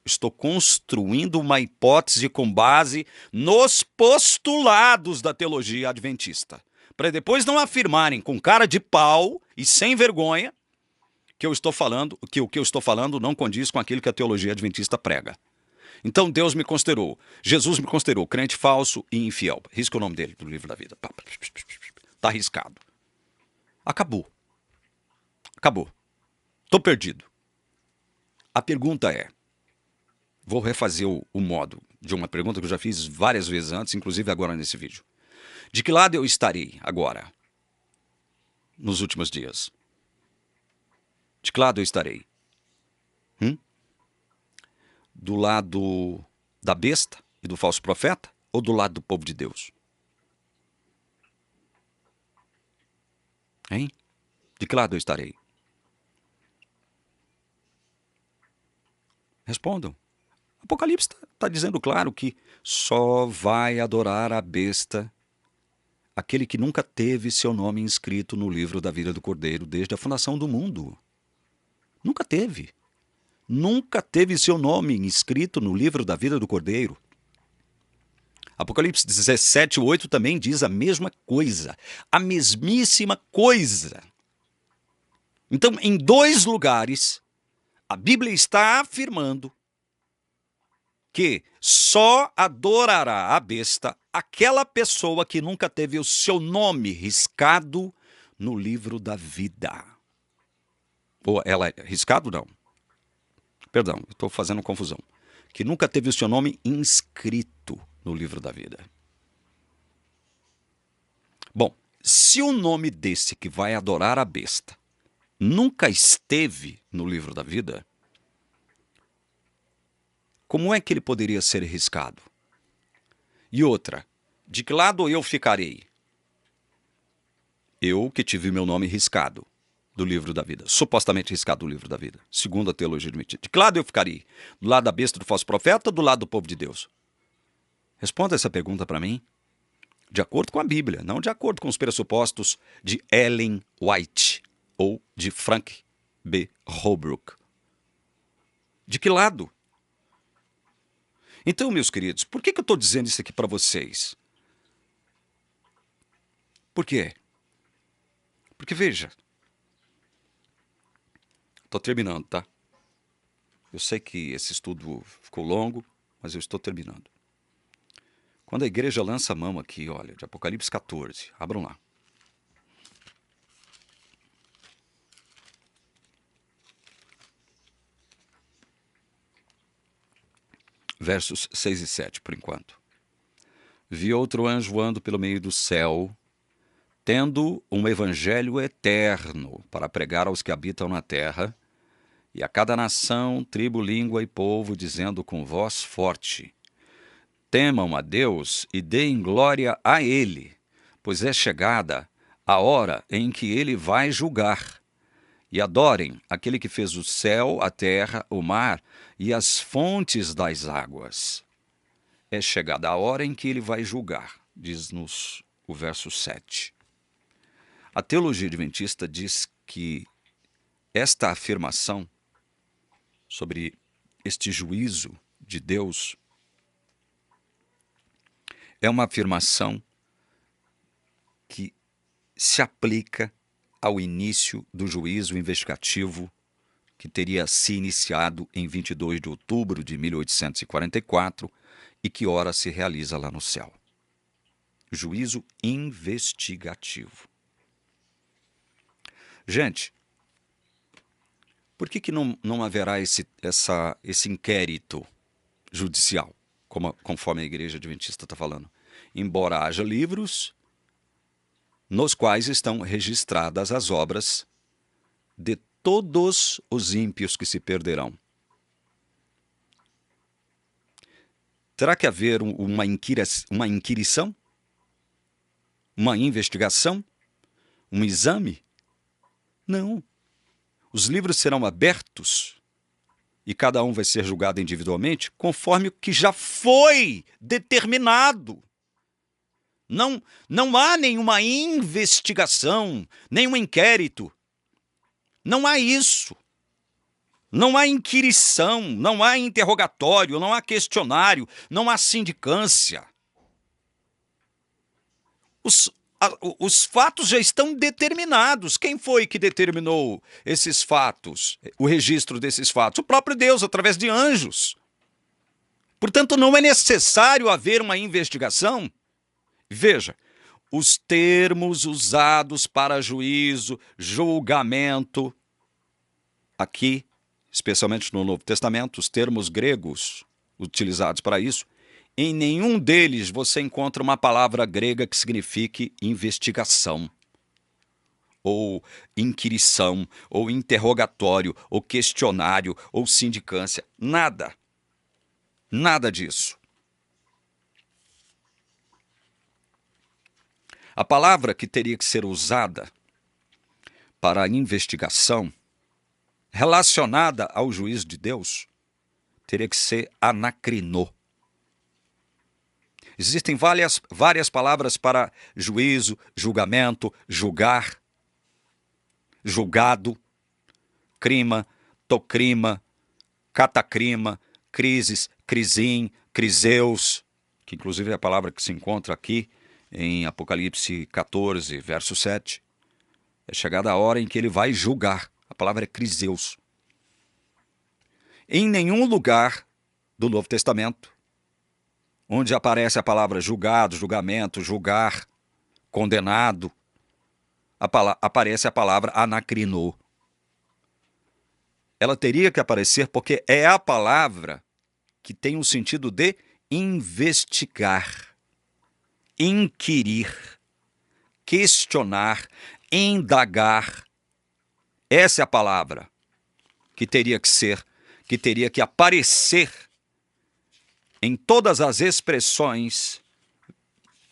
Estou construindo uma hipótese com base nos postulados da teologia adventista, para depois não afirmarem com cara de pau e sem vergonha que eu estou falando, que o que eu estou falando não condiz com aquilo que a teologia adventista prega. Então Deus me considerou, Jesus me considerou crente falso e infiel. Risca o nome dele do livro da vida. Está arriscado. Acabou. Estou perdido. A pergunta é, vou refazer o modo de uma pergunta que eu já fiz várias vezes antes, inclusive agora nesse vídeo. De que lado eu estarei agora, nos últimos dias? De que lado eu estarei? Do lado da besta e do falso profeta? Ou do lado do povo de Deus? Hein? De que lado eu estarei? Respondam. Apocalipse está dizendo claro que só vai adorar a besta aquele que nunca teve seu nome inscrito no livro da vida do Cordeiro desde a fundação do mundo. Nunca teve. Nunca teve seu nome inscrito no livro da vida do Cordeiro. Apocalipse 17:8 também diz a mesma coisa, a mesmíssima coisa. Então, em dois lugares, a Bíblia está afirmando que só adorará a besta aquela pessoa que nunca teve o seu nome riscado no livro da vida. Ou ela é riscado? Não. Perdão, estou fazendo confusão. Que nunca teve o seu nome inscrito no livro da vida. Bom, se o nome desse que vai adorar a besta nunca esteve no livro da vida, como é que ele poderia ser riscado? E outra, de que lado eu ficarei? Eu que tive meu nome riscado do livro da vida, supostamente riscado do livro da vida, segundo a teologia admitida. De que lado eu ficarei? Do lado da besta do falso profeta ou do lado do povo de Deus? Responda essa pergunta para mim de acordo com a Bíblia, não de acordo com os pressupostos de Ellen White ou de Frank B. Holbrook. De que lado? Então, meus queridos, por que eu estou dizendo isso aqui para vocês? Por quê? Porque, veja, estou terminando, tá? Eu sei que esse estudo ficou longo, mas eu estou terminando. Quando a igreja lança a mão aqui, olha, de Apocalipse 14, abram lá. Versos 6 e 7, por enquanto. Vi outro anjo voando pelo meio do céu, tendo um evangelho eterno para pregar aos que habitam na terra, e a cada nação, tribo, língua e povo, dizendo com voz forte: temam a Deus e deem glória a Ele, pois é chegada a hora em que Ele vai julgar. E adorem aquele que fez o céu, a terra, o mar e as fontes das águas. É chegada a hora em que Ele vai julgar, diz-nos o verso 7. A teologia adventista diz que esta afirmação sobre este juízo de Deus é uma afirmação que se aplica ao início do juízo investigativo que teria se iniciado em 22 de outubro de 1844 e que ora se realiza lá no céu. Juízo investigativo. Gente, por que não haverá esse inquérito judicial, conforme a igreja adventista está falando? Embora haja livros nos quais estão registradas as obras de todos os ímpios que se perderão. Terá que haver uma inquirição? Uma investigação? Um exame? Não. Os livros serão abertos e cada um vai ser julgado individualmente conforme o que já foi determinado. Não há nenhuma investigação, nenhum inquérito. Não há isso. Não há inquirição, não há interrogatório, não há questionário, não há sindicância. Os fatos já estão determinados. Quem foi que determinou esses fatos, o registro desses fatos? O próprio Deus, através de anjos. Portanto, não é necessário haver uma investigação. Veja, os termos usados para juízo, julgamento, aqui, especialmente no Novo Testamento, os termos gregos utilizados para isso, em nenhum deles você encontra uma palavra grega que signifique investigação, ou inquirição, ou interrogatório, ou questionário, ou sindicância. Nada. Nada disso. A palavra que teria que ser usada para a investigação relacionada ao juízo de Deus teria que ser anacrinô. Existem várias palavras para juízo, julgamento, julgar, julgado, crima, tocrima, catacrima, crises, crisim, criseus, que inclusive é a palavra que se encontra aqui em Apocalipse 14, verso 7. É chegada a hora em que ele vai julgar. A palavra é Criseus. Em nenhum lugar do Novo Testamento, onde aparece a palavra julgado, julgamento, julgar, condenado, aparece a palavra anacrinou. Ela teria que aparecer porque é a palavra que tem o sentido de investigar, inquirir, questionar, indagar. Essa é a palavra que teria que aparecer em todas as expressões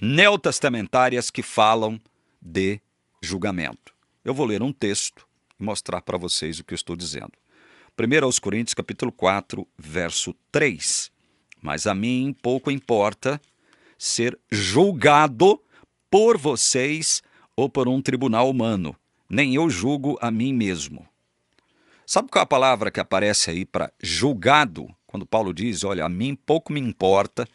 neotestamentárias que falam de julgamento. Eu vou ler um texto e mostrar para vocês o que eu estou dizendo. 1 aos Coríntios, capítulo 4, verso 3. Mas a mim pouco importa ser julgado por vocês ou por um tribunal humano. Nem eu julgo a mim mesmo. Sabe qual é a palavra que aparece aí para julgado? Quando Paulo diz, olha, a mim pouco me importa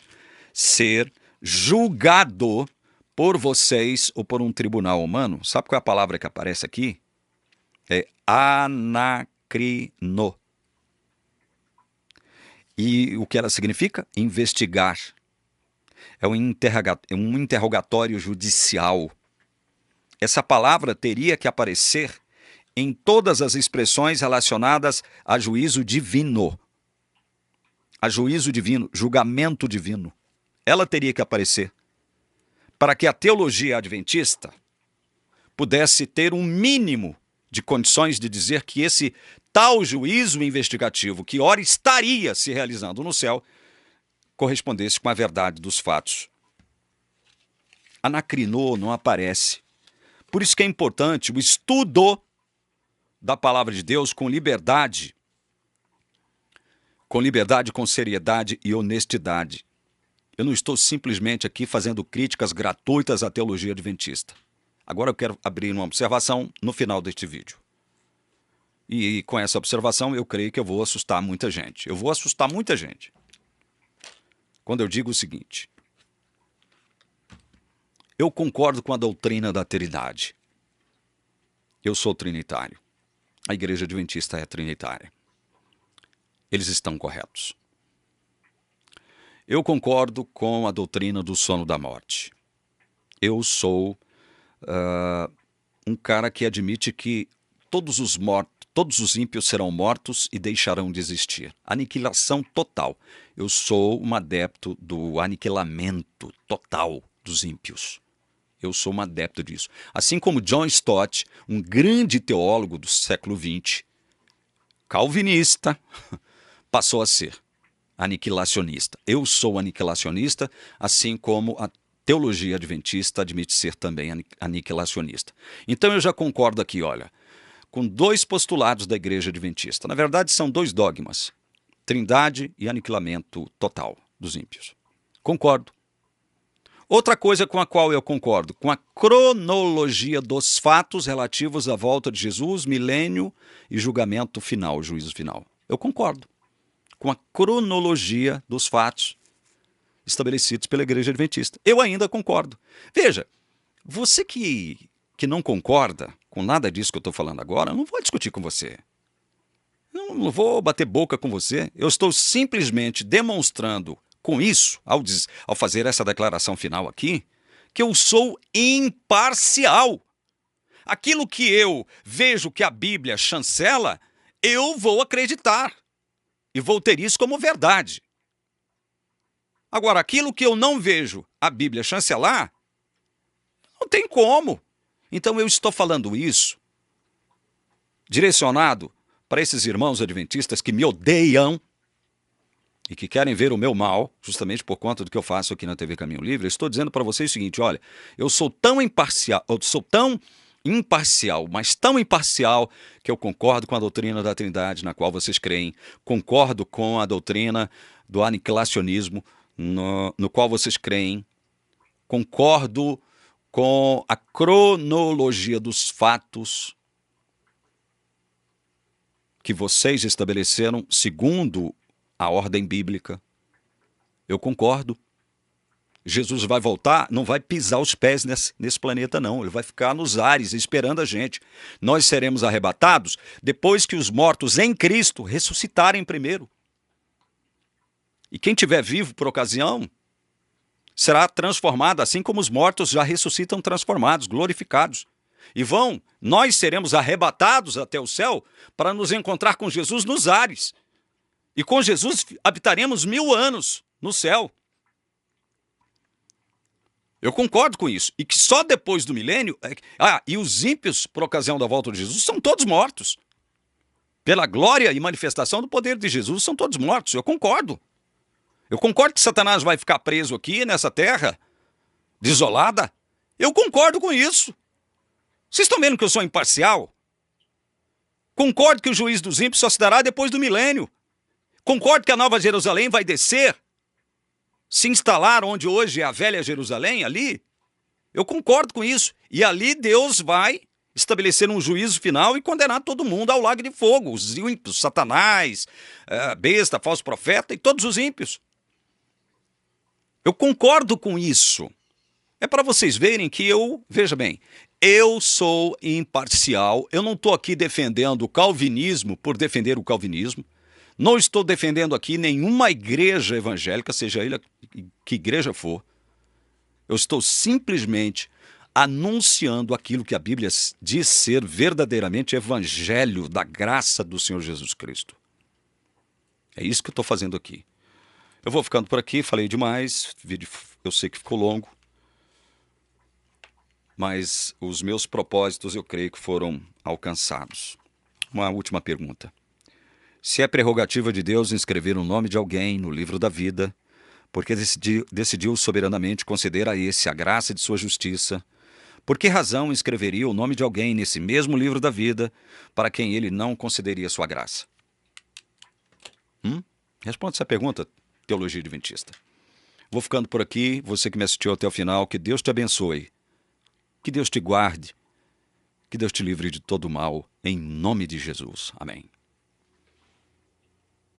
ser julgado por vocês ou por um tribunal humano. Sabe qual é a palavra que aparece aqui? É anacrino. E o que ela significa? Investigar. É um interrogatório judicial. Essa palavra teria que aparecer em todas as expressões relacionadas a juízo divino. A juízo divino, julgamento divino. Ela teria que aparecer para que a teologia adventista pudesse ter um mínimo de condições de dizer que esse tal juízo investigativo, que ora estaria se realizando no céu, correspondesse com a verdade dos fatos. Anacrinou não aparece. Por isso que é importante o estudo da palavra de Deus com liberdade, com seriedade e honestidade. Eu não estou simplesmente aqui fazendo críticas gratuitas à teologia adventista. Agora eu quero abrir uma observação no final deste vídeo. E com essa observação eu creio que eu vou assustar muita gente. Eu vou assustar muita gente quando eu digo o seguinte: eu concordo com a doutrina da Trindade. Eu sou trinitário. A Igreja Adventista é trinitária. Eles estão corretos. Eu concordo com a doutrina do sono da morte. Eu sou um cara que admite que todos os ímpios serão mortos e deixarão de existir. Aniquilação total. Eu sou um adepto do aniquilamento total dos ímpios. Eu sou um adepto disso. Assim como John Stott, um grande teólogo do século XX, calvinista, passou a ser aniquilacionista. Eu sou aniquilacionista, assim como a teologia adventista admite ser também aniquilacionista. Então eu já concordo aqui, olha, com dois postulados da Igreja Adventista. Na verdade, são dois dogmas: trindade e aniquilamento total dos ímpios. Concordo. Outra coisa com a qual eu concordo, com a cronologia dos fatos relativos à volta de Jesus, milênio e julgamento final, juízo final. Eu concordo com a cronologia dos fatos estabelecidos pela Igreja Adventista. Eu ainda concordo. Veja, você que não concorda com nada disso que eu estou falando agora, eu não vou discutir com você. Não vou bater boca com você. Eu estou simplesmente demonstrando com isso, ao fazer essa declaração final aqui, que eu sou imparcial. Aquilo que eu vejo que a Bíblia chancela, eu vou acreditar. E vou ter isso como verdade. Agora, aquilo que eu não vejo a Bíblia chancelar, não tem como. Então eu estou falando isso direcionado para esses irmãos adventistas que me odeiam e que querem ver o meu mal, justamente por conta do que eu faço aqui na TV Caminho Livre. Eu estou dizendo para vocês o seguinte: olha, eu sou tão imparcial, mas tão imparcial, que eu concordo com a doutrina da Trindade na qual vocês creem, concordo com a doutrina do aniquilacionismo no qual vocês creem, concordo com a cronologia dos fatos que vocês estabeleceram segundo a ordem bíblica. Eu concordo. Jesus vai voltar, não vai pisar os pés nesse planeta, não. Ele vai ficar nos ares esperando a gente. Nós seremos arrebatados depois que os mortos em Cristo ressuscitarem primeiro. E quem estiver vivo por ocasião será transformado, assim como os mortos já ressuscitam transformados, glorificados. E nós seremos arrebatados até o céu para nos encontrar com Jesus nos ares. E com Jesus habitaremos 1000 anos no céu. Eu concordo com isso. E que só depois do milênio... e os ímpios, por ocasião da volta de Jesus, são todos mortos. Pela glória e manifestação do poder de Jesus, são todos mortos. Eu concordo. Eu concordo que Satanás vai ficar preso aqui, nessa terra, desolada. Eu concordo com isso. Vocês estão vendo que eu sou imparcial? Concordo que o juízo dos ímpios só se dará depois do milênio. Concordo que a Nova Jerusalém vai descer, se instalar onde hoje é a velha Jerusalém, ali. Eu concordo com isso. E ali Deus vai estabelecer um juízo final e condenar todo mundo ao lago de fogo. Os ímpios, Satanás, besta, falso profeta e todos os ímpios. Eu concordo com isso. É para vocês verem que veja bem, eu sou imparcial. Eu não estou aqui defendendo o calvinismo por defender o calvinismo. Não estou defendendo aqui nenhuma igreja evangélica, seja ele que igreja for. Eu estou simplesmente anunciando aquilo que a Bíblia diz ser verdadeiramente evangelho da graça do Senhor Jesus Cristo. É isso que eu estou fazendo aqui. Eu vou ficando por aqui, falei demais, vídeo eu sei que ficou longo, mas os meus propósitos eu creio que foram alcançados. Uma última pergunta. Se é prerrogativa de Deus inscrever o nome de alguém no livro da vida, porque decidiu soberanamente conceder a esse a graça de sua justiça, por que razão inscreveria o nome de alguém nesse mesmo livro da vida para quem ele não concederia sua graça? Responda essa pergunta, Teologia Adventista. Vou ficando por aqui, você que me assistiu até o final, que Deus te abençoe, que Deus te guarde, que Deus te livre de todo mal, em nome de Jesus. Amém.